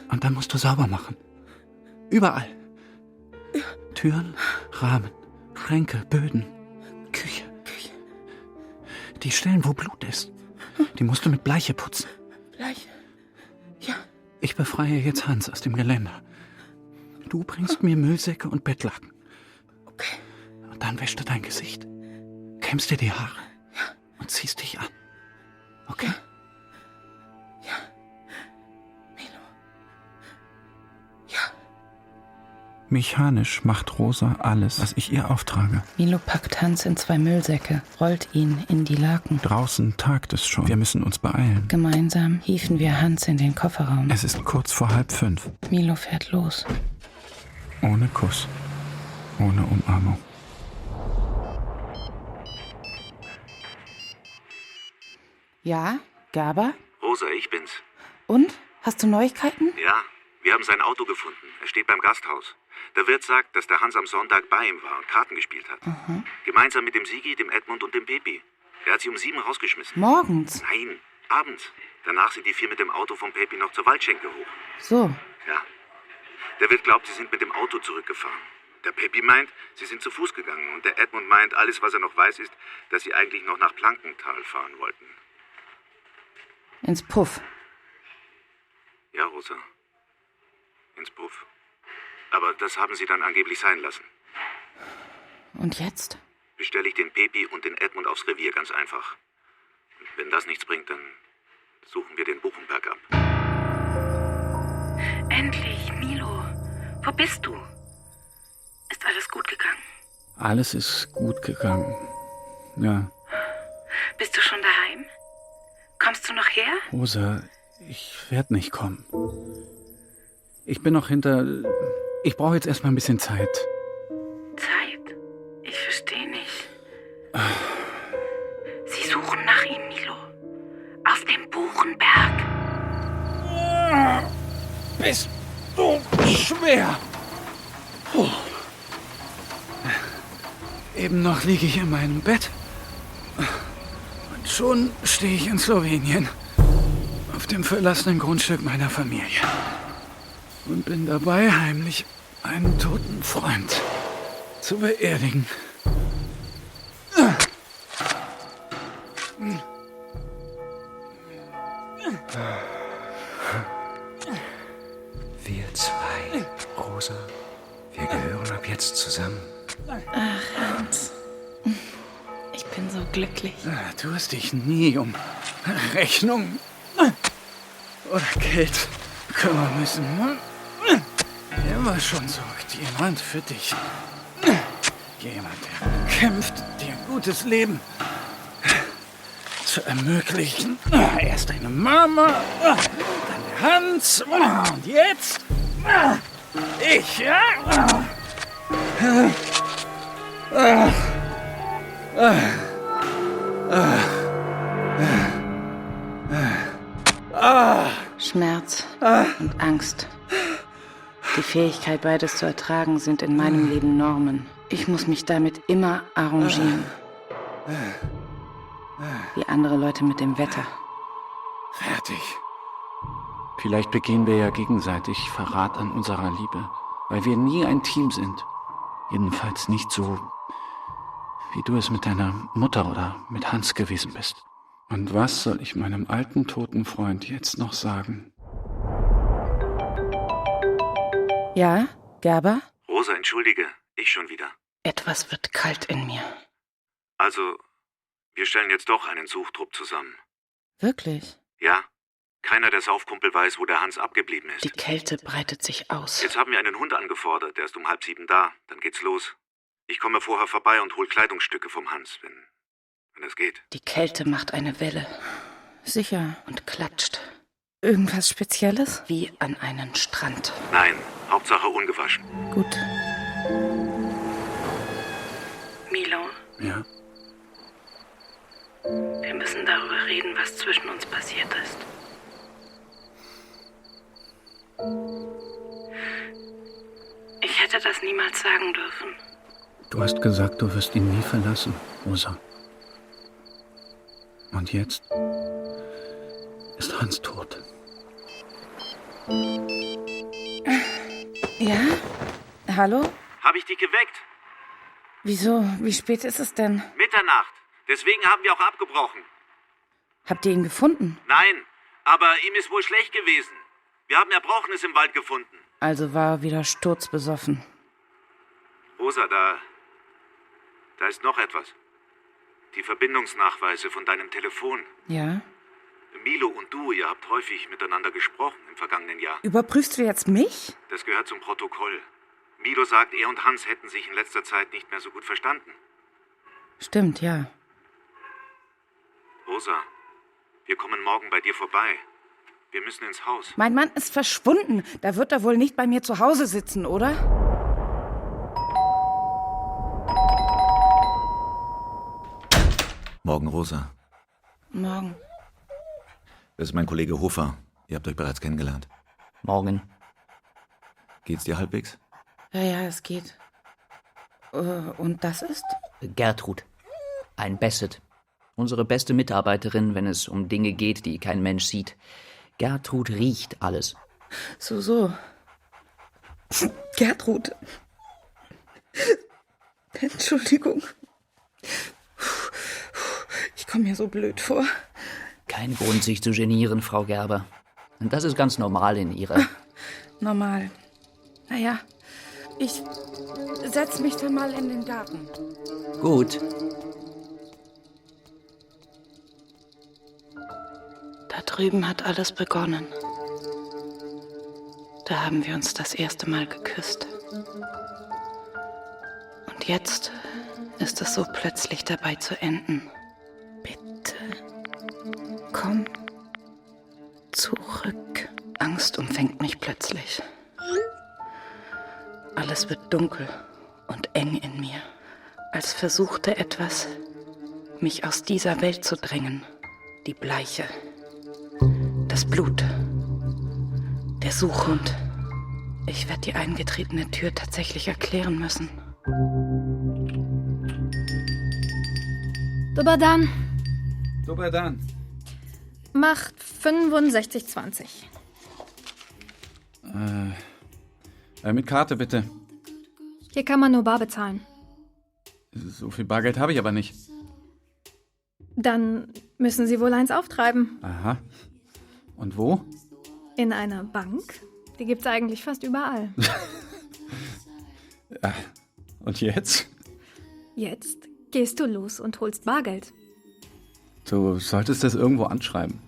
C: Und dann musst du sauber machen. Überall. Türen, Rahmen, Schränke, Böden, Küche. Die Stellen, wo Blut ist, die musst du mit Bleiche putzen.
F: Bleiche? Ja.
C: Ich befreie jetzt Hans aus dem Geländer. Du bringst mir Müllsäcke und Bettlaken.
F: Okay.
C: Und dann wäschst du dein Gesicht, kämmst dir die Haare und ziehst dich an. Okay?
F: Ja. Milo. Ja.
C: Mechanisch macht Rosa alles, was ich ihr auftrage.
M: Milo packt Hans in 2 Müllsäcke, rollt ihn in die Laken.
C: Draußen tagt es schon. Wir müssen uns beeilen.
M: Gemeinsam hieven wir Hans in den Kofferraum.
C: Es ist kurz vor 4:30.
M: Milo fährt los.
C: Ohne Kuss. Ohne Umarmung.
D: Ja, Gerber?
I: Rosa, ich bin's.
D: Und? Hast du Neuigkeiten?
I: Ja, wir haben sein Auto gefunden. Er steht beim Gasthaus. Der Wirt sagt, dass der Hans am Sonntag bei ihm war und Karten gespielt hat. Gemeinsam mit dem Sigi, dem Edmund und dem Pepi. Er hat sie um 7 rausgeschmissen.
D: Morgens?
I: Nein, abends. Danach sind die 4 mit dem Auto vom Pepi noch zur Waldschenke hoch.
D: So.
I: Ja. Der Wirt glaubt, sie sind mit dem Auto zurückgefahren. Der Pepi meint, sie sind zu Fuß gegangen. Und der Edmund meint, alles, was er noch weiß, ist, dass sie eigentlich noch nach Plankenthal fahren wollten.
D: Ins Puff.
I: Ja, Rosa. Ins Puff. Aber das haben sie dann angeblich sein lassen.
D: Und jetzt?
I: Bestelle ich den Pepi und den Edmund aufs Revier, ganz einfach. Und wenn das nichts bringt, dann suchen wir den Buchenberg ab.
F: Endlich, Milo. Wo bist du? Ist alles gut gegangen?
C: Alles ist gut gegangen. Ja.
F: Bist du schon daheim? Kommst du noch her?
C: Rosa, ich werde nicht kommen. Ich bin noch hinter... Ich brauche jetzt erstmal ein bisschen Zeit.
F: Zeit? Ich verstehe nicht. Sie suchen nach ihm, Milo. Auf dem Buchenberg.
C: Bist du schwer. Puh. Eben noch liege ich in meinem Bett. Und schon stehe ich in Slowenien. Auf dem verlassenen Grundstück meiner Familie. Und bin dabei, heimlich einen toten Freund zu beerdigen.
N: Wir 2, Rosa, wir gehören ab jetzt zusammen.
M: Ach, Hans. Ich bin so glücklich.
C: Du hast dich nie um Rechnung oder Geld kümmern müssen. Immer schon sorgt jemand für dich. Jemand, der kämpft, dir ein gutes Leben zu ermöglichen. Erst deine Mama, dann der Hans und jetzt ich, ja?
D: Schmerz und Angst. Die Fähigkeit, beides zu ertragen, sind in meinem Leben Normen. Ich muss mich damit immer arrangieren. Wie andere Leute mit dem Wetter.
C: Fertig. Vielleicht begehen wir ja gegenseitig Verrat an unserer Liebe, weil wir nie ein Team sind. Jedenfalls nicht so, wie du es mit deiner Mutter oder mit Hans gewesen bist. Und was soll ich meinem alten, toten Freund jetzt noch sagen?
D: Ja, Gerber?
I: Rosa, entschuldige, ich schon wieder.
D: Etwas wird kalt in mir.
I: Also, wir stellen jetzt doch einen Suchtrupp zusammen.
D: Wirklich?
I: Ja, keiner der Saufkumpel weiß, wo der Hans abgeblieben ist.
D: Die Kälte breitet sich aus.
I: Jetzt haben wir einen Hund angefordert, der ist um 6:30 da. Dann geht's los. Ich komme vorher vorbei und hol Kleidungsstücke vom Hans, wenn es geht.
D: Die Kälte macht eine Welle. Sicher. Und klatscht. Irgendwas Spezielles? Wie an einen Strand.
I: Nein, Hauptsache ungewaschen.
D: Gut.
F: Milo,
C: Ja?
F: wir müssen darüber reden, was zwischen uns passiert ist. Ich hätte das niemals sagen dürfen.
C: Du hast gesagt, du wirst ihn nie verlassen, Rosa. Und jetzt ist Hans tot.
D: Ja? Hallo?
I: Habe ich dich geweckt?
D: Wieso? Wie spät ist es denn?
I: Mitternacht. Deswegen haben wir auch abgebrochen.
D: Habt ihr ihn gefunden?
I: Nein, aber ihm ist wohl schlecht gewesen. Wir haben Erbrochenes im Wald gefunden.
D: Also war er wieder sturzbesoffen.
I: Rosa, da ist noch etwas. Die Verbindungsnachweise von deinem Telefon.
D: Ja?
I: Milo und du, ihr habt häufig miteinander gesprochen im vergangenen Jahr.
D: Überprüfst du jetzt mich?
I: Das gehört zum Protokoll. Milo sagt, er und Hans hätten sich in letzter Zeit nicht mehr so gut verstanden.
D: Stimmt, ja.
I: Rosa, wir kommen morgen bei dir vorbei. Wir müssen ins Haus.
D: Mein Mann ist verschwunden. Da wird er wohl nicht bei mir zu Hause sitzen, oder?
L: Morgen, Rosa.
D: Morgen.
L: Das ist mein Kollege Hofer. Ihr habt euch bereits kennengelernt.
G: Morgen.
L: Geht's dir halbwegs?
D: Ja, es geht. Und das ist?
G: Gertrud. Ein Bassett. Unsere beste Mitarbeiterin, wenn es um Dinge geht, die kein Mensch sieht. Gertrud riecht alles.
F: So. Gertrud. Entschuldigung. Ich komme mir so blöd vor.
G: Kein Grund, sich zu genieren, Frau Gerber. Und das ist ganz normal in Ihrer...
F: Normal. Naja, ich setz mich dann mal in den Garten.
G: Gut.
D: Da drüben hat alles begonnen. Da haben wir uns das erste Mal geküsst. Und jetzt ist es so plötzlich dabei zu enden. Bitte, komm zurück. Angst umfängt mich plötzlich. Alles wird dunkel und eng in mir, als versuchte etwas, mich aus dieser Welt zu drängen. Die Bleiche, das Blut, der Suchhund. Ich werde die eingetretene Tür tatsächlich erklären müssen.
O: Dobar dan.
C: Dobar dan.
O: Macht 65,20.
C: Mit Karte bitte.
O: Hier kann man nur bar bezahlen.
C: So viel Bargeld habe ich aber nicht.
O: Dann müssen Sie wohl eins auftreiben.
C: Aha. Und wo?
O: In einer Bank? Die gibt's eigentlich fast überall.
C: Ja. Und jetzt?
O: Jetzt gehst du los und holst Bargeld.
C: Du solltest das irgendwo anschreiben.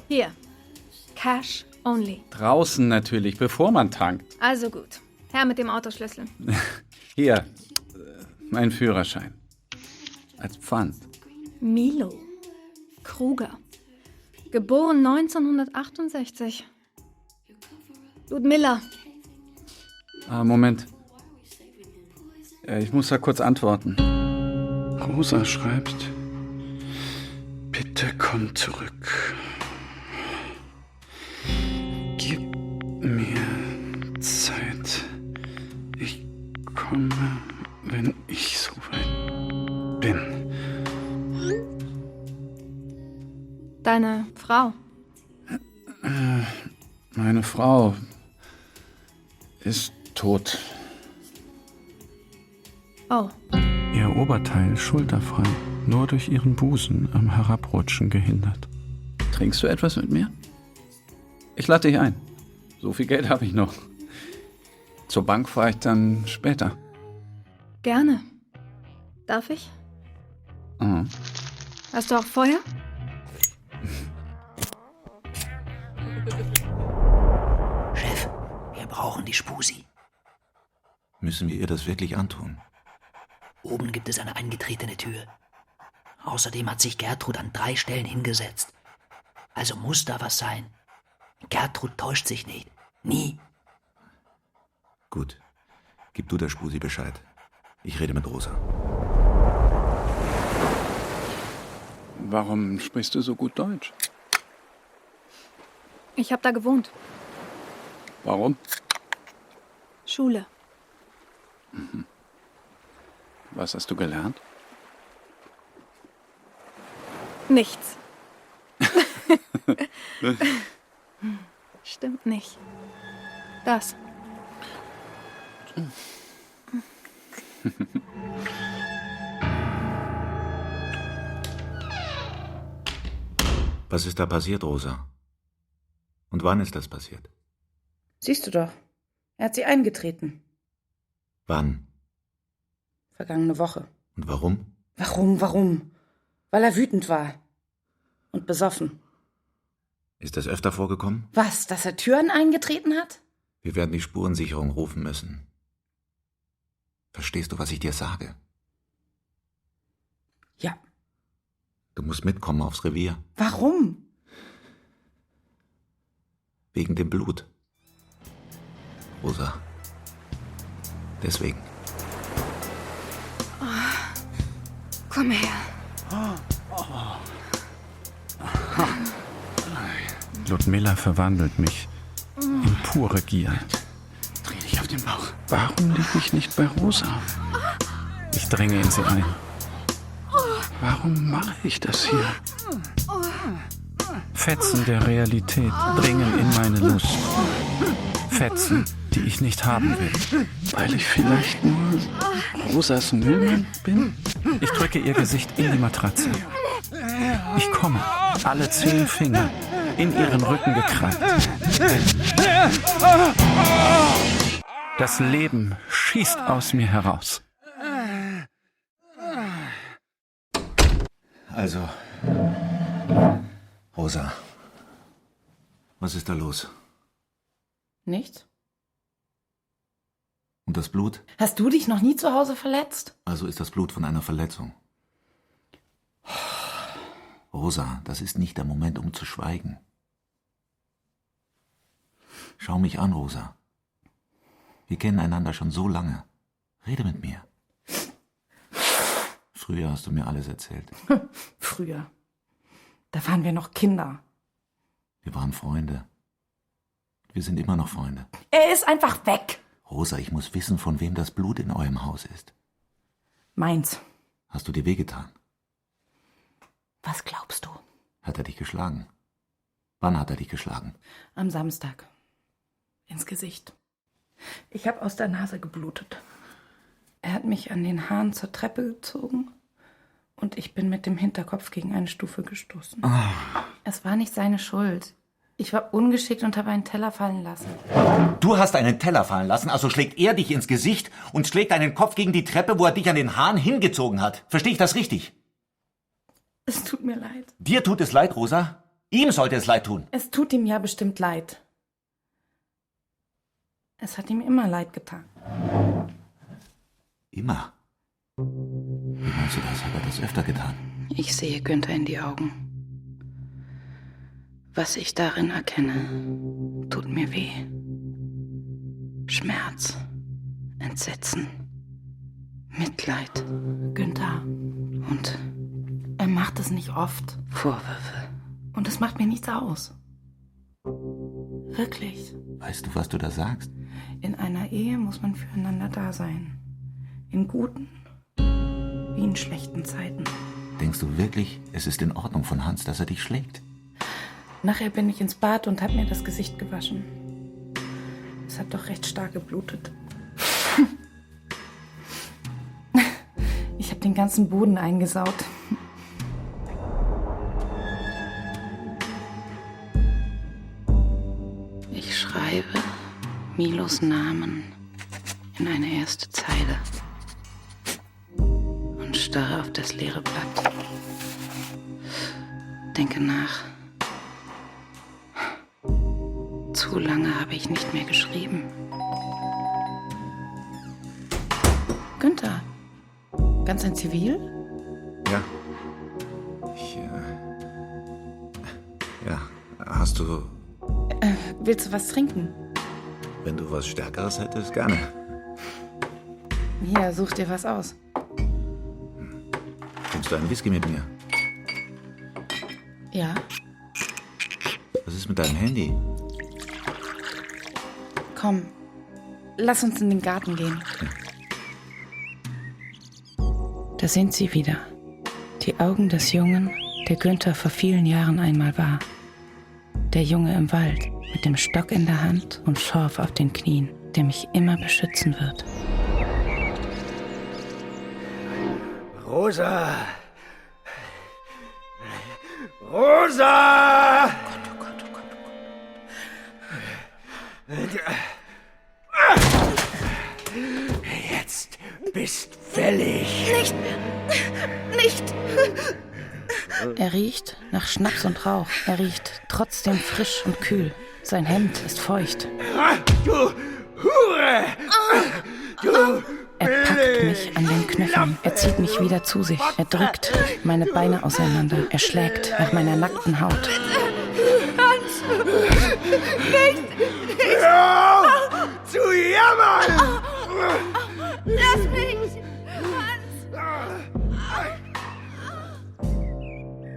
O: Hier. Cash only.
C: Draußen natürlich, bevor man tankt.
O: Also gut. Herr mit dem Autoschlüssel.
C: Hier, mein Führerschein. Als Pfand.
O: Milo Kruger. Geboren 1968. Ludmilla.
C: Moment. Ich muss da kurz antworten. Rosa schreibt: Bitte komm zurück. Gib mir Zeit. Ich komme, wenn ich soweit bin.
O: Deine Frau.
C: Meine Frau ist tot.
O: Oh.
A: Ihr Oberteil schulterfrei, nur durch ihren Busen am Herabrutschen gehindert.
C: Trinkst du etwas mit mir? Ich lade dich ein. So viel Geld habe ich noch. Zur Bank fahre ich dann später.
O: Gerne. Darf ich?
C: Oh.
O: Hast du auch Feuer?
G: Chef, wir brauchen die Spusi.
L: Müssen wir ihr das wirklich antun?
G: Oben gibt es eine eingetretene Tür. Außerdem hat sich Gertrud an 3 Stellen hingesetzt. Also muss da was sein. Gertrud täuscht sich nicht. Nie.
L: Gut. Gib du der Spusi Bescheid. Ich rede mit Rosa.
C: Warum sprichst du so gut Deutsch?
O: Ich habe da gewohnt.
C: Warum?
O: Schule.
C: Mhm. Was hast du gelernt?
O: Nichts. Stimmt nicht. Das.
L: Was ist da passiert, Rosa? Und wann ist das passiert?
D: Siehst du doch. Er hat sie eingetreten.
L: Wann?
D: Vergangene Woche.
L: Und warum?
D: Warum? Weil er wütend war. Und besoffen.
L: Ist das öfter vorgekommen?
D: Was, dass er Türen eingetreten hat?
L: Wir werden die Spurensicherung rufen müssen. Verstehst du, was ich dir sage?
D: Ja.
L: Du musst mitkommen aufs Revier.
D: Warum?
L: Wegen dem Blut. Rosa. Deswegen.
O: Oh, komm her.
C: Ludmilla verwandelt mich in pure Gier.
N: Dreh dich auf den Bauch. Warum liege ich nicht bei Rosa?
C: Ich dränge in sie ein.
N: Warum mache ich das hier?
C: Fetzen der Realität dringen in meine Lust. Fetzen, die ich nicht haben will.
N: Weil ich vielleicht nur Rosas Müllmann bin?
C: Ich drücke ihr Gesicht in die Matratze. Ich komme, alle 10 Finger in ihren Rücken gekrallt. Das Leben schießt aus mir heraus.
L: Also, Rosa, was ist da los?
D: Nichts?
L: Und das Blut?
D: Hast du dich noch nie zu Hause verletzt?
L: Also ist das Blut von einer Verletzung. Rosa, das ist nicht der Moment, um zu schweigen. Schau mich an, Rosa. Wir kennen einander schon so lange. Rede mit mir. Früher hast du mir alles erzählt.
D: Früher. Da waren wir noch Kinder.
L: Wir waren Freunde. Wir sind immer noch Freunde.
D: Er ist einfach weg.
L: Rosa, ich muss wissen, von wem das Blut in eurem Haus ist.
D: Meins.
L: Hast du dir wehgetan?
D: Was glaubst du?
L: Hat er dich geschlagen? Wann hat er dich geschlagen?
D: Am Samstag. Ins Gesicht. Ich habe aus der Nase geblutet. Er hat mich an den Haaren zur Treppe gezogen und ich bin mit dem Hinterkopf gegen eine Stufe gestoßen. Es war nicht seine Schuld. Ich war ungeschickt und habe einen Teller fallen lassen.
L: Du hast einen Teller fallen lassen, also schlägt er dich ins Gesicht und schlägt deinen Kopf gegen die Treppe, wo er dich an den Haaren hingezogen hat. Verstehe ich das richtig?
D: Es tut mir leid.
L: Dir tut es leid, Rosa? Ihm sollte es leid tun.
D: Es tut ihm ja bestimmt leid. Es hat ihm immer leid getan.
L: Immer? Wie meinst du das? Hat er das öfter getan?
D: Ich sehe Günther in die Augen. Was ich darin erkenne, tut mir weh. Schmerz, Entsetzen, Mitleid. Günther. Und er macht es nicht oft. Vorwürfe. Und es macht mir nichts aus. Wirklich.
L: Weißt du, was du da sagst?
D: In einer Ehe muss man füreinander da sein. In guten wie in schlechten Zeiten.
L: Denkst du wirklich, es ist in Ordnung von Hans, dass er dich schlägt?
D: Nachher bin ich ins Bad und habe mir das Gesicht gewaschen. Es hat doch recht stark geblutet. Ich habe den ganzen Boden eingesaut. Ich schreibe Milos Namen in eine erste Zeile und starre auf das leere Blatt. Denke nach. Zu lange habe ich nicht mehr geschrieben. Günther, ganz in Zivil?
L: Ja. Ja, hast du...
D: Willst du was trinken?
L: Wenn du was Stärkeres hättest, gerne.
D: Hier, such dir was aus.
L: Trinkst du einen Whisky mit mir?
D: Ja.
L: Was ist mit deinem Handy?
D: Komm, lass uns in den Garten gehen. Da sind sie wieder. Die Augen des Jungen, der Günther vor vielen Jahren einmal war. Der Junge im Wald, mit dem Stock in der Hand und Schorf auf den Knien, der mich immer beschützen wird.
E: Rosa! Rosa!
G: Oh Gott, oh Gott, oh
E: Gott. Jetzt bist fällig.
F: Nicht!
D: Er riecht nach Schnaps und Rauch. Er riecht trotzdem frisch und kühl. Sein Hemd ist feucht.
E: Du Hure! Du
D: Er packt mich an den Knöcheln. Er zieht mich wieder zu sich. Er drückt meine Beine auseinander. Er schlägt nach meiner nackten Haut.
F: Hans! Nicht!
E: Hör auf zu jammern!
F: Lass mich!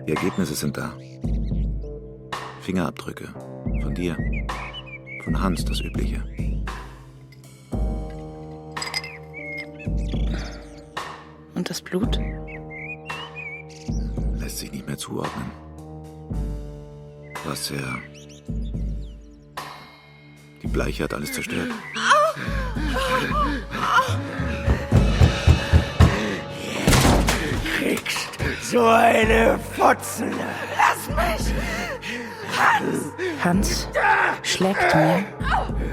I: Die Ergebnisse sind da. Fingerabdrücke. Von dir. Von Hans, das Übliche.
D: Und das Blut?
I: Lässt sich nicht mehr zuordnen. Was er... Die Bleiche hat alles zerstört.
E: Kriegst so eine Fotzen. Lass mich!
D: Hans schlägt mir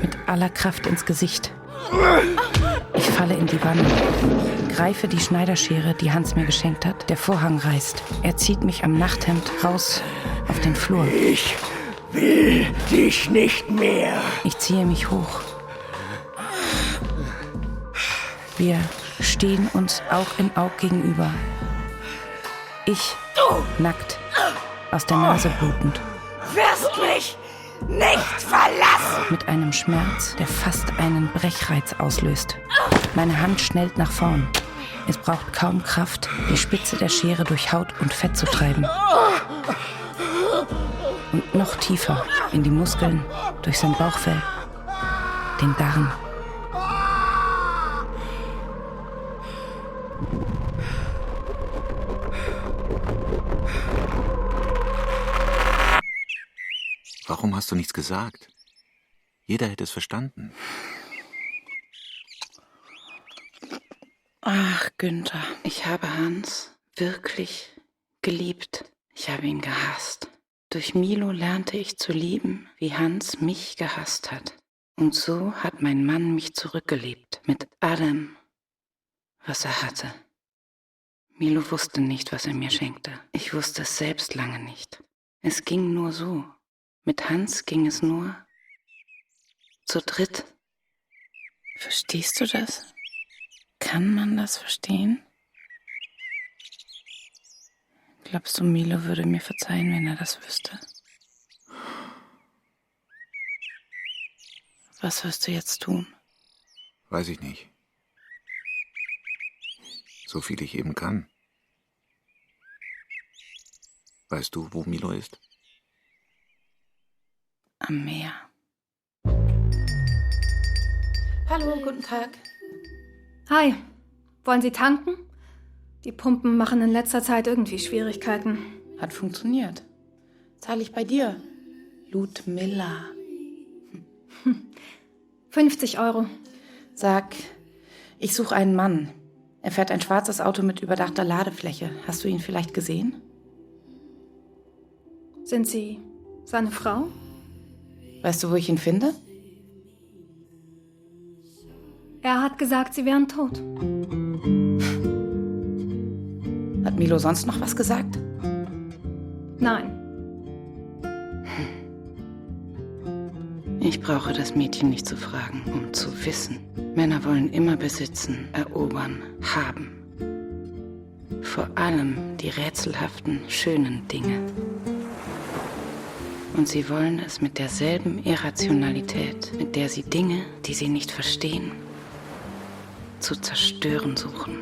D: mit aller Kraft ins Gesicht. Ich falle in die Wanne, greife die Schneiderschere, die Hans mir geschenkt hat. Der Vorhang reißt. Er zieht mich am Nachthemd raus auf den Flur.
E: Ich will dich nicht mehr.
D: Ich ziehe mich hoch. Wir stehen uns Aug in Aug gegenüber. Ich nackt, aus der Nase blutend.
E: Wirst mich nicht verlassen!
D: Mit einem Schmerz, der fast einen Brechreiz auslöst. Meine Hand schnellt nach vorn. Es braucht kaum Kraft, die Spitze der Schere durch Haut und Fett zu treiben. Und noch tiefer in die Muskeln, durch sein Bauchfell, den Darm.
I: Warum hast du nichts gesagt? Jeder hätte es verstanden.
D: Ach, Günther, ich habe Hans wirklich geliebt. Ich habe ihn gehasst. Durch Milo lernte ich zu lieben, wie Hans mich gehasst hat. Und so hat mein Mann mich zurückgeliebt, mit allem, was er hatte. Milo wusste nicht, was er mir schenkte. Ich wusste es selbst lange nicht. Es ging nur so. Mit Hans ging es nur zu dritt. Verstehst du das? Kann man das verstehen? Glaubst du, Milo würde mir verzeihen, wenn er das wüsste? Was wirst du jetzt tun?
I: Weiß ich nicht. So viel ich eben kann. Weißt du, wo Milo ist?
D: Am Meer.
O: Hallo, guten Tag. Hi, wollen Sie tanken? Die Pumpen machen in letzter Zeit irgendwie Schwierigkeiten.
D: Hat funktioniert. Zahle ich bei dir. Ludmilla.
O: 50 €.
D: Sag, ich suche einen Mann. Er fährt ein schwarzes Auto mit überdachter Ladefläche. Hast du ihn vielleicht gesehen?
O: Sind Sie seine Frau?
D: Weißt du, wo ich ihn finde?
O: Er hat gesagt, Sie wären tot.
D: Hat Milo sonst noch was gesagt?
O: Nein.
D: Ich brauche das Mädchen nicht zu fragen, um zu wissen. Männer wollen immer besitzen, erobern, haben. Vor allem die rätselhaften, schönen Dinge. Und sie wollen es mit derselben Irrationalität, mit der sie Dinge, die sie nicht verstehen, zu zerstören suchen.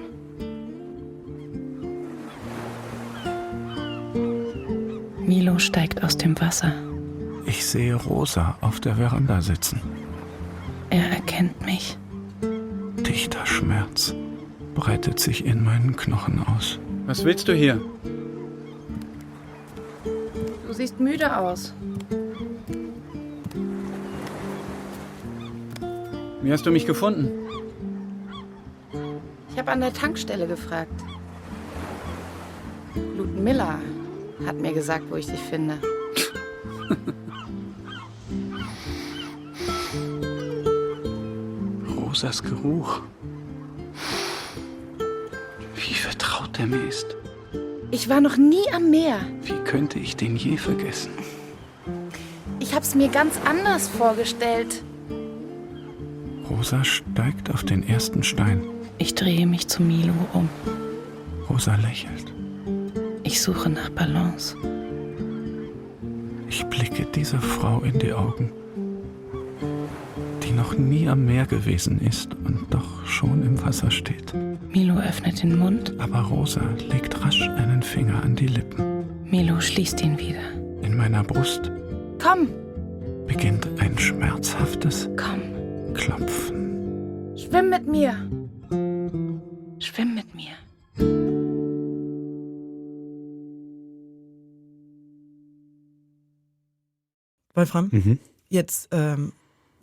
D: Milo steigt aus dem Wasser.
N: Ich sehe Rosa auf der Veranda sitzen.
D: Er erkennt mich.
N: Dichter Schmerz breitet sich in meinen Knochen aus.
C: Was willst du hier?
D: Du siehst müde aus.
C: Wie hast du mich gefunden?
D: Ich habe an der Tankstelle gefragt. Ludmilla hat mir gesagt, wo ich dich finde.
C: Rosas Geruch. Wie vertraut er mir ist.
F: Ich war noch nie am Meer.
C: Wie könnte ich den je vergessen?
F: Ich hab's mir ganz anders vorgestellt.
N: Rosa steigt auf den ersten Stein.
M: Ich drehe mich zu Milo um.
N: Rosa lächelt.
M: Ich suche nach Balance.
N: Ich blicke dieser Frau in die Augen, die noch nie am Meer gewesen ist und doch schon im Wasser steht.
M: Milo öffnet den Mund.
N: Aber Rosa legt rasch einen Finger an die Lippen.
M: Milo schließt ihn wieder.
N: In meiner Brust
F: Komm,
N: beginnt ein schmerzhaftes
M: Komm,
N: Klopfen.
F: schwimm mit mir.
M: schwimm mit mir.
B: Wolfram, jetzt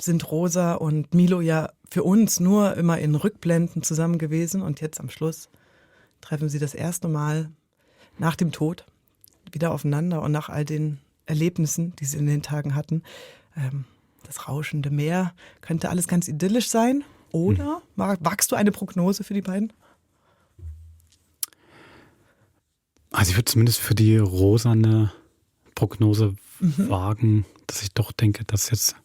B: sind Rosa und Milo ja für uns nur immer in Rückblenden zusammen gewesen und jetzt am Schluss treffen sie das erste Mal nach dem Tod wieder aufeinander und nach all den Erlebnissen, die sie in den Tagen hatten. Das rauschende Meer, könnte alles ganz idyllisch sein? Oder wagst du eine Prognose für die beiden?
A: Also ich würde zumindest für die Rosa eine Prognose wagen, dass ich doch denke, dass jetzt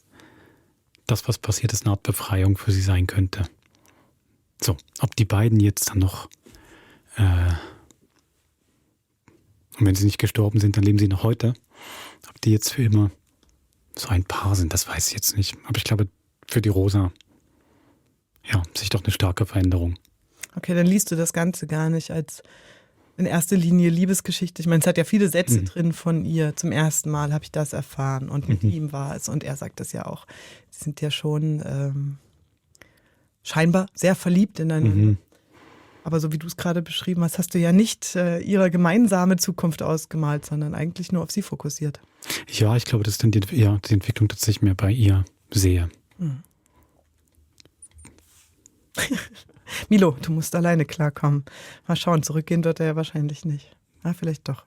A: das, was passiert ist, eine Art Befreiung für sie sein könnte. So, ob die beiden jetzt dann noch, und wenn sie nicht gestorben sind, dann leben sie noch heute. Ob die jetzt für immer so ein Paar sind, das weiß ich jetzt nicht. Aber ich glaube, für die Rosa, ja, sich doch eine starke Veränderung.
B: Okay, dann liest du das Ganze gar nicht als in erster Linie Liebesgeschichte. Ich meine, es hat ja viele Sätze drin von ihr. Zum ersten Mal habe ich das erfahren und mit ihm war es. Und er sagt das ja auch. Sie sind ja schon scheinbar sehr verliebt ineinander. Aber so wie du es gerade beschrieben hast, hast du ja nicht ihre gemeinsame Zukunft ausgemalt, sondern eigentlich nur auf sie fokussiert.
A: Ja, ich glaube, dass dann die Entwicklung tatsächlich mehr bei ihr sehe.
B: Milo, du musst alleine klarkommen. Mal schauen, zurückgehen wird er ja wahrscheinlich nicht. Na, vielleicht doch.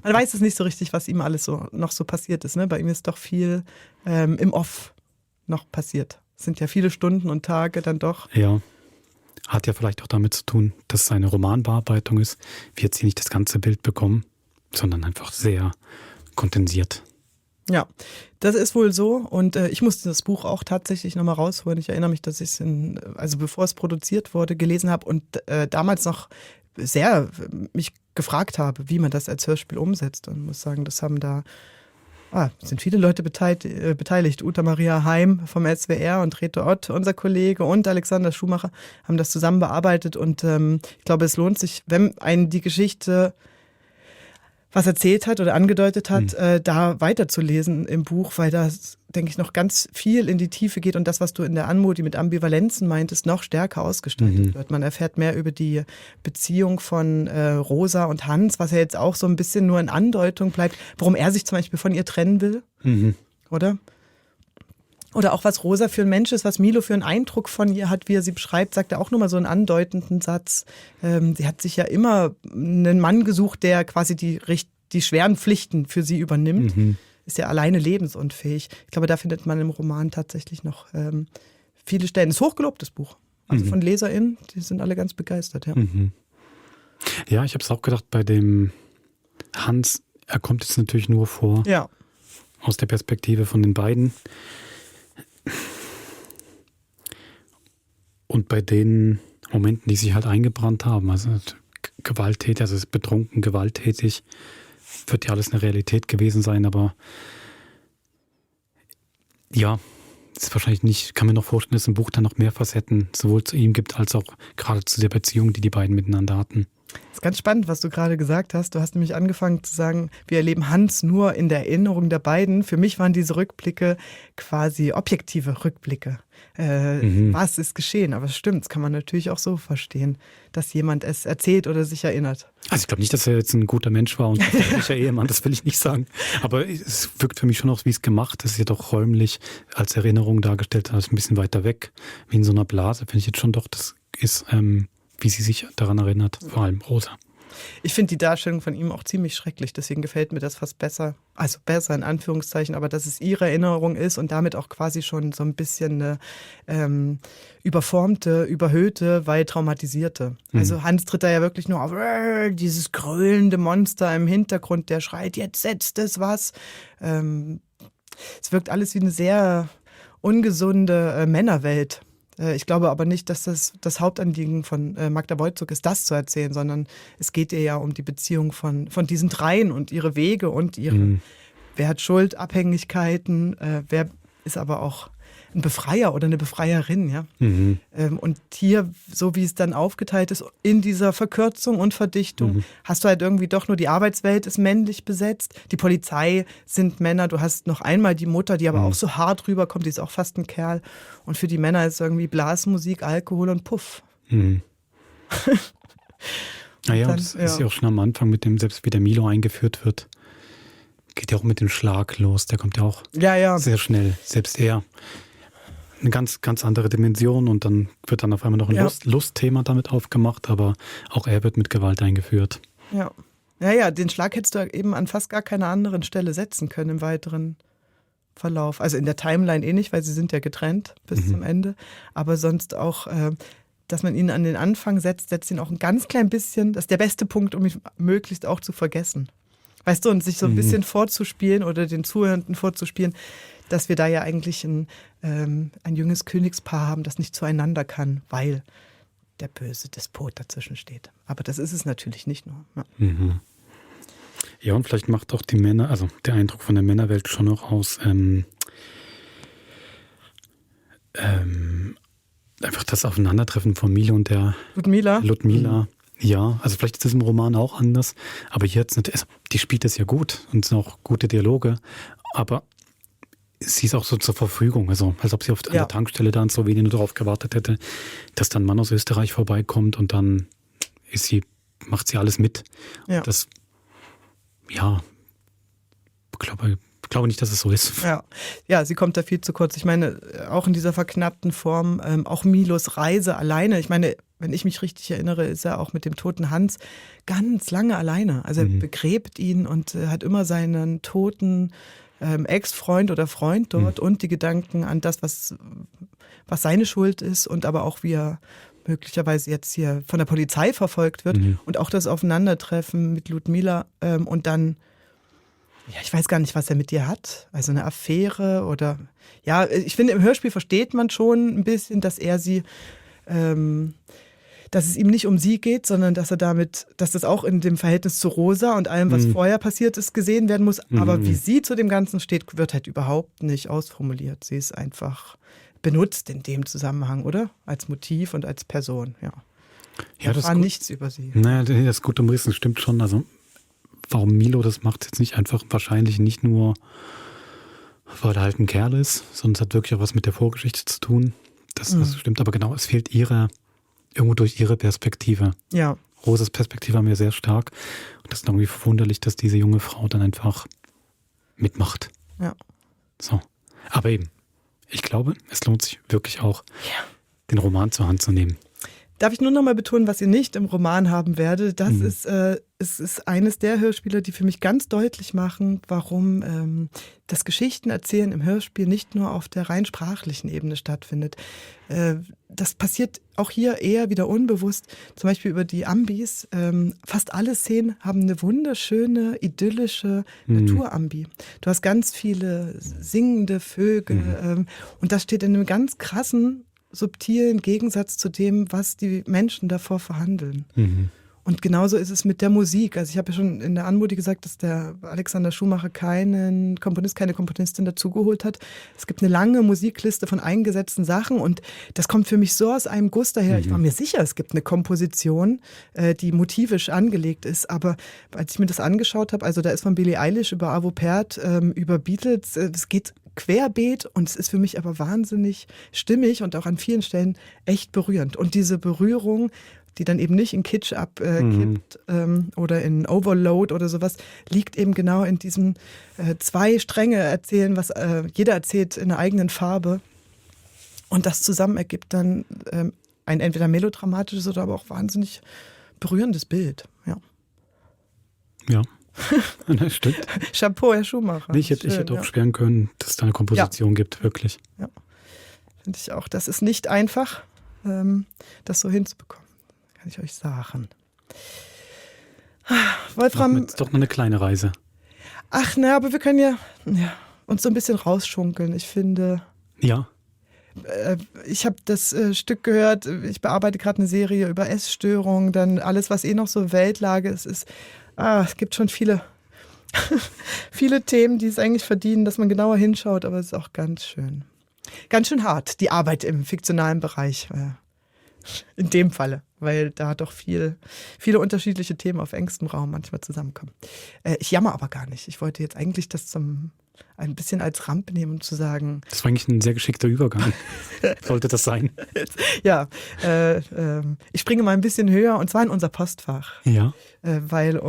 B: Man weiß es nicht so richtig, was ihm alles so noch so passiert ist. Ne? Bei ihm ist doch viel im Off noch passiert. Es sind ja viele Stunden und Tage dann doch.
A: Ja, hat ja vielleicht auch damit zu tun, dass es eine Romanbearbeitung ist. Wir jetzt hier nicht das ganze Bild bekommen, sondern einfach sehr kondensiert.
B: Ja, das ist wohl so und ich musste das Buch auch tatsächlich nochmal rausholen. Ich erinnere mich, dass ich es, also bevor es produziert wurde, gelesen habe und damals noch sehr mich gefragt habe, wie man das als Hörspiel umsetzt. Und muss sagen, das haben da, sind viele Leute beteiligt. Uta Maria Heim vom SWR und Reto Ott, unser Kollege, und Alexander Schumacher haben das zusammen bearbeitet und ich glaube, es lohnt sich, wenn einen die Geschichte was erzählt hat oder angedeutet hat, da weiterzulesen im Buch, weil da, denke ich, noch ganz viel in die Tiefe geht und das, was du in der Anmodi mit Ambivalenzen meintest, noch stärker ausgestaltet wird. Man erfährt mehr über die Beziehung von Rosa und Hans, was ja jetzt auch so ein bisschen nur in Andeutung bleibt, warum er sich zum Beispiel von ihr trennen will, oder? Oder auch was Rosa für ein Mensch ist, was Milo für einen Eindruck von ihr hat, wie er sie beschreibt, sagt er auch nur mal so einen andeutenden Satz. Sie hat sich ja immer einen Mann gesucht, der quasi die schweren Pflichten für sie übernimmt. Ist ja alleine lebensunfähig. Ich glaube, da findet man im Roman tatsächlich noch viele Stellen. Es ist hochgelobtes Buch. Also von LeserInnen, die sind alle ganz begeistert. Ja,
A: Ja, ich habe es auch gedacht, bei dem Hans, er kommt jetzt natürlich nur vor aus der Perspektive von den beiden. Und bei den Momenten, die sich halt eingebrannt haben, also gewalttätig, also betrunken, gewalttätig, wird ja alles eine Realität gewesen sein, aber ja, ist wahrscheinlich nicht, kann mir noch vorstellen, dass im Buch dann noch mehr Facetten sowohl zu ihm gibt, als auch gerade zu der Beziehung, die die beiden miteinander hatten.
B: Das ist ganz spannend, was du gerade gesagt hast. Du hast nämlich angefangen zu sagen, wir erleben Hans nur in der Erinnerung der beiden. Für mich waren diese Rückblicke quasi objektive Rückblicke. Was ist geschehen? Aber es stimmt, das kann man natürlich auch so verstehen, dass jemand es erzählt oder sich erinnert.
A: Also ich glaube nicht, dass er jetzt ein guter Mensch war und ein glücklicher Ehemann, das will ich nicht sagen. Aber es wirkt für mich schon auch, wie es gemacht ist. Es ist ja doch räumlich als Erinnerung dargestellt, also ein bisschen weiter weg, wie in so einer Blase. Finde ich jetzt schon doch, das ist, wie sie sich daran erinnert, vor allem Rosa.
B: Ich finde die Darstellung von ihm auch ziemlich schrecklich, deswegen gefällt mir das fast besser. Also besser in Anführungszeichen, aber dass es ihre Erinnerung ist und damit auch quasi schon so ein bisschen eine überformte, überhöhte, weil traumatisierte. Also Hans tritt da ja wirklich nur auf dieses grölende Monster im Hintergrund, der schreit, jetzt setzt es was. Es wirkt alles wie eine sehr ungesunde Männerwelt. Ich glaube aber nicht, dass das Hauptanliegen von Magda Wolzug ist, das zu erzählen, sondern es geht ihr ja um die Beziehung von diesen dreien und ihre Wege und ihre, wer hat Schuld, Abhängigkeiten, wer ist aber auch ein Befreier oder eine Befreierin, ja. Und hier, so wie es dann aufgeteilt ist, in dieser Verkürzung und Verdichtung, hast du halt irgendwie doch nur die Arbeitswelt ist männlich besetzt, die Polizei sind Männer, du hast noch einmal die Mutter, die aber auch so hart rüberkommt, die ist auch fast ein Kerl. Und für die Männer ist irgendwie Blasmusik, Alkohol und Puff.
A: Naja, dann, das ist ja auch schon am Anfang mit dem, selbst wie der Milo eingeführt wird, geht ja auch mit dem Schlag los, der kommt ja auch sehr schnell, selbst er. Eine ganz, ganz andere Dimension und dann wird dann auf einmal noch ein Lustthema damit aufgemacht, aber auch er wird mit Gewalt eingeführt.
B: Ja, den Schlag hättest du eben an fast gar keiner anderen Stelle setzen können im weiteren Verlauf. Also in der Timeline nicht, weil sie sind ja getrennt bis zum Ende, aber sonst auch, dass man ihn an den Anfang setzt ihn auch ein ganz klein bisschen, das ist der beste Punkt, um ihn möglichst auch zu vergessen. Weißt du, und sich so ein bisschen vorzuspielen oder den Zuhörenden vorzuspielen, dass wir da ja eigentlich ein junges Königspaar haben, das nicht zueinander kann, weil der böse Despot dazwischen steht. Aber das ist es natürlich nicht nur.
A: Ja, und vielleicht macht auch die Männer, also der Eindruck von der Männerwelt schon noch aus, einfach das Aufeinandertreffen von Milo und der Ludmila. Ja, also vielleicht ist das im Roman auch anders, aber hier jetzt nicht, also die spielt das ja gut und es sind auch gute Dialoge, aber sie ist auch so zur Verfügung, also als ob sie oft an der Tankstelle da in Slowenien nur darauf gewartet hätte, dass dann ein Mann aus Österreich vorbeikommt und dann macht sie alles mit. Das, glaube nicht, dass es so ist.
B: Ja, sie kommt da viel zu kurz. Ich meine, auch in dieser verknappten Form, auch Milos Reise alleine. Ich meine, wenn ich mich richtig erinnere, ist er auch mit dem toten Hans ganz lange alleine. Also er begräbt ihn und hat immer seinen toten Ex-Freund oder Freund dort und die Gedanken an das, was seine Schuld ist und aber auch wie er möglicherweise jetzt hier von der Polizei verfolgt wird und auch das Aufeinandertreffen mit Ludmila und dann, ich weiß gar nicht, was er mit ihr hat, also eine Affäre oder, ich finde, im Hörspiel versteht man schon ein bisschen, dass er sie, dass es ihm nicht um sie geht, sondern dass das auch in dem Verhältnis zu Rosa und allem, was vorher passiert ist, gesehen werden muss. Aber wie sie zu dem Ganzen steht, wird halt überhaupt nicht ausformuliert. Sie ist einfach benutzt in dem Zusammenhang, oder? Als Motiv und als Person,
A: Ja, das
B: war nichts über sie.
A: Naja, das gut umrissen stimmt schon. Also warum Milo das macht, jetzt nicht einfach, wahrscheinlich nicht nur, weil er halt ein Kerl ist, sondern es hat wirklich auch was mit der Vorgeschichte zu tun. Das stimmt, aber genau, es fehlt irgendwo durch ihre Perspektive.
B: Ja.
A: Rosas Perspektive haben wir sehr stark. Und das ist irgendwie verwunderlich, dass diese junge Frau dann einfach mitmacht.
B: Ja.
A: So. Aber eben, ich glaube, es lohnt sich wirklich auch, den Roman zur Hand zu nehmen.
B: Darf ich nur noch mal betonen, was ihr nicht im Roman haben werdet? Das ist, es ist eines der Hörspiele, die für mich ganz deutlich machen, warum das Geschichtenerzählen im Hörspiel nicht nur auf der rein sprachlichen Ebene stattfindet. Das passiert auch hier eher wieder unbewusst. Zum Beispiel über die Ambis. Fast alle Szenen haben eine wunderschöne, idyllische Naturambi. Du hast ganz viele singende Vögel und das steht in einem ganz krassen, subtilen Gegensatz zu dem, was die Menschen davor verhandeln. Und genauso ist es mit der Musik. Also ich habe ja schon in der Anmodi gesagt, dass der Alexander Schumacher keine Komponistin dazugeholt hat. Es gibt eine lange Musikliste von eingesetzten Sachen und das kommt für mich so aus einem Guss daher. Ich war mir sicher, es gibt eine Komposition, die motivisch angelegt ist, aber als ich mir das angeschaut habe, also da ist von Billie Eilish über Arvo Pärt, über Beatles, es geht querbeet und es ist für mich aber wahnsinnig stimmig und auch an vielen Stellen echt berührend. Und diese Berührung, die dann eben nicht in Kitsch abkippt oder in Overload oder sowas, liegt eben genau in diesem zwei Stränge erzählen, was jeder erzählt in einer eigenen Farbe. Und das zusammen ergibt dann ein entweder melodramatisches oder aber auch wahnsinnig berührendes Bild. Ja.
A: Ja, das stimmt.
B: Chapeau, Herr Schumacher.
A: Ich hätte auch schweren können, dass es da eine Komposition gibt, wirklich.
B: Ja, finde ich auch. Das ist nicht einfach, das so hinzubekommen. Kann ich euch sagen. Wolfram.
A: Jetzt doch nur eine kleine Reise.
B: Ach, na, aber wir können ja uns so ein bisschen rausschunkeln. Ich finde.
A: Ja.
B: Ich habe das Stück gehört, ich bearbeite gerade eine Serie über Essstörungen, dann alles, was noch so Weltlage ist. Es gibt schon viele Themen, die es eigentlich verdienen, dass man genauer hinschaut, aber es ist auch ganz schön hart, die Arbeit im fiktionalen Bereich. In dem Falle, weil da doch viele unterschiedliche Themen auf engstem Raum manchmal zusammenkommen. Ich jammer aber gar nicht. Ich wollte jetzt eigentlich das ein bisschen als Rampe nehmen, um zu sagen...
A: Das war eigentlich ein sehr geschickter Übergang. Sollte das sein?
B: Ja, ich springe mal ein bisschen höher, und zwar in unser Postfach.
A: Ja.
B: Weil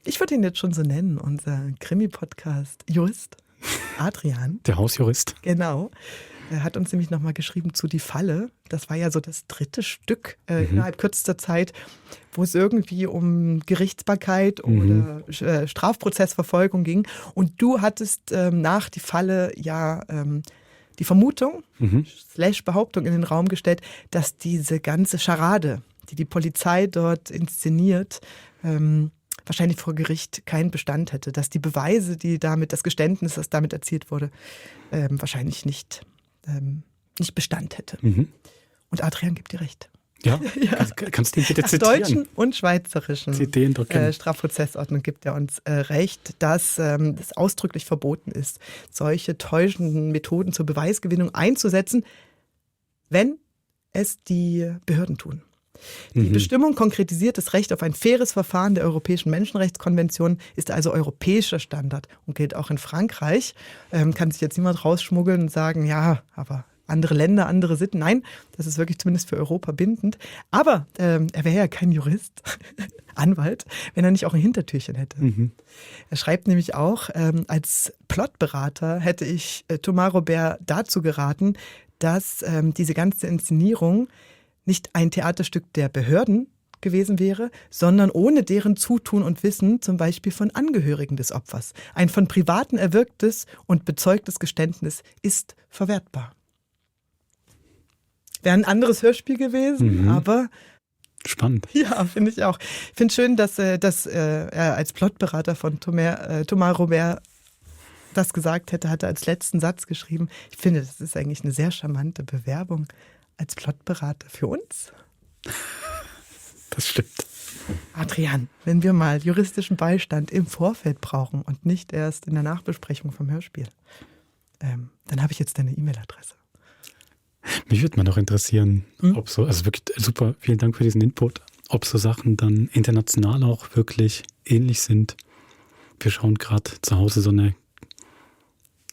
B: ich würde ihn jetzt schon so nennen, unser Krimi-Podcast Jurist, Adrian.
A: Der Hausjurist.
B: Genau. Er hat uns nämlich nochmal geschrieben zu Die Falle. Das war ja so das 3. Stück innerhalb kürzester Zeit, wo es irgendwie um Gerichtsbarkeit oder Strafprozessverfolgung ging. Und du hattest nach Die Falle die Vermutung, Behauptung in den Raum gestellt, dass diese ganze Scharade, die Polizei dort inszeniert, wahrscheinlich vor Gericht keinen Bestand hätte. Dass die Beweise, das Geständnis, das damit erzielt wurde, wahrscheinlich nicht Bestand hätte. Und Adrian gibt dir recht.
A: Ja, kannst du ihn bitte zitieren?
B: Nach deutschen und schweizerischen Strafprozessordnung gibt er uns recht, dass es ausdrücklich verboten ist, solche täuschenden Methoden zur Beweisgewinnung einzusetzen, wenn es die Behörden tun. Die Bestimmung konkretisiert das Recht auf ein faires Verfahren der Europäischen Menschenrechtskonvention, ist also europäischer Standard und gilt auch in Frankreich. Kann sich jetzt niemand rausschmuggeln und sagen, ja, aber andere Länder, andere Sitten. Nein, das ist wirklich zumindest für Europa bindend. Aber er wäre ja kein Jurist, Anwalt, wenn er nicht auch ein Hintertürchen hätte. Er schreibt nämlich auch, als Plotberater hätte ich Thomas Robert dazu geraten, dass diese ganze Inszenierung nicht ein Theaterstück der Behörden gewesen wäre, sondern ohne deren Zutun und Wissen, zum Beispiel von Angehörigen des Opfers. Ein von Privaten erwirktes und bezeugtes Geständnis ist verwertbar. Wäre ein anderes Hörspiel gewesen, aber...
A: Spannend.
B: Ja, finde ich auch. Ich finde schön, dass er als Plotberater von Thomas Robert das gesagt hätte, hat er als letzten Satz geschrieben. Ich finde, das ist eigentlich eine sehr charmante Bewerbung als Plotberater für uns.
A: Das stimmt.
B: Adrian, wenn wir mal juristischen Beistand im Vorfeld brauchen und nicht erst in der Nachbesprechung vom Hörspiel, dann habe ich jetzt deine E-Mail-Adresse.
A: Mich würde mal noch interessieren, ob so, also wirklich super, vielen Dank für diesen Input, ob so Sachen dann international auch wirklich ähnlich sind. Wir schauen gerade zu Hause so eine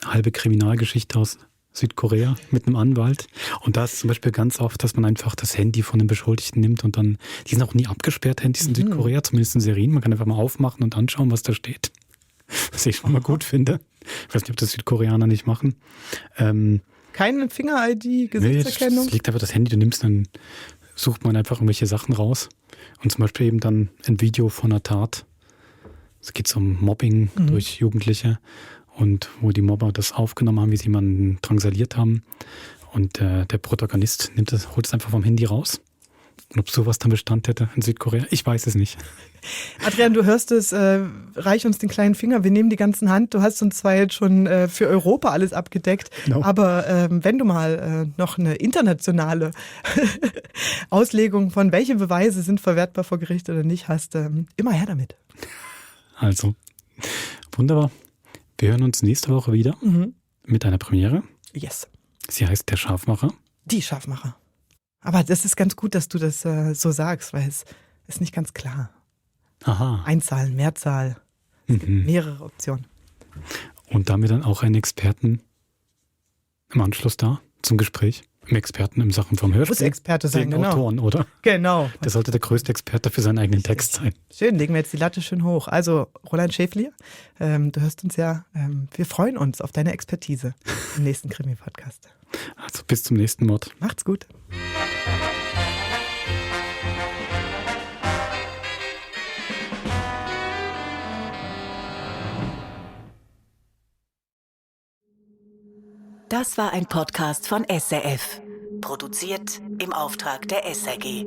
A: halbe Kriminalgeschichte aus Südkorea mit einem Anwalt. Und da ist zum Beispiel ganz oft, dass man einfach das Handy von den Beschuldigten nimmt und dann, die sind auch nie abgesperrt, Handys in Südkorea, zumindest in Serien. Man kann einfach mal aufmachen und anschauen, was da steht. Was ich schon mal gut finde. Ich weiß nicht, ob das Südkoreaner nicht machen.
B: Keine Finger-ID, Gesichtserkennung?
A: Nee, es liegt einfach das Handy, du nimmst, dann sucht man einfach irgendwelche Sachen raus. Und zum Beispiel eben dann ein Video von einer Tat. Es geht um Mobbing durch Jugendliche. Und wo die Mobber das aufgenommen haben, wie sie jemanden drangsaliert haben. Und der Protagonist holt es einfach vom Handy raus. Und ob sowas dann Bestand hätte in Südkorea, ich weiß es nicht.
B: Adrian, du hörst es, reich uns den kleinen Finger, wir nehmen die ganzen Hand. Du hast uns zwar jetzt schon für Europa alles abgedeckt, aber wenn du mal noch eine internationale Auslegung von welche Beweise sind verwertbar vor Gericht oder nicht hast, immer her damit.
A: Also, wunderbar. Wir hören uns nächste Woche wieder mit einer Premiere.
B: Yes.
A: Sie heißt Der Scharfmacher.
B: Die Scharfmacher. Aber das ist ganz gut, dass du das so sagst, weil es ist nicht ganz klar.
A: Aha.
B: Einzahl, Mehrzahl. Es gibt mehrere Optionen.
A: Und damit dann auch einen Experten im Anschluss da zum Gespräch. Ein Experten im Sachen vom Hörspiel.
B: Muss Experte sein,
A: den Autoren, oder?
B: Genau.
A: Der sollte der größte Experte für seinen eigenen Text sein.
B: Schön, legen wir jetzt die Latte schön hoch. Also, Roland Schäflier, du hörst uns ja, wir freuen uns auf deine Expertise im nächsten Krimi-Podcast.
A: Also, bis zum nächsten Mord.
B: Macht's gut.
P: Das war ein Podcast von SRF. Produziert im Auftrag der SRG.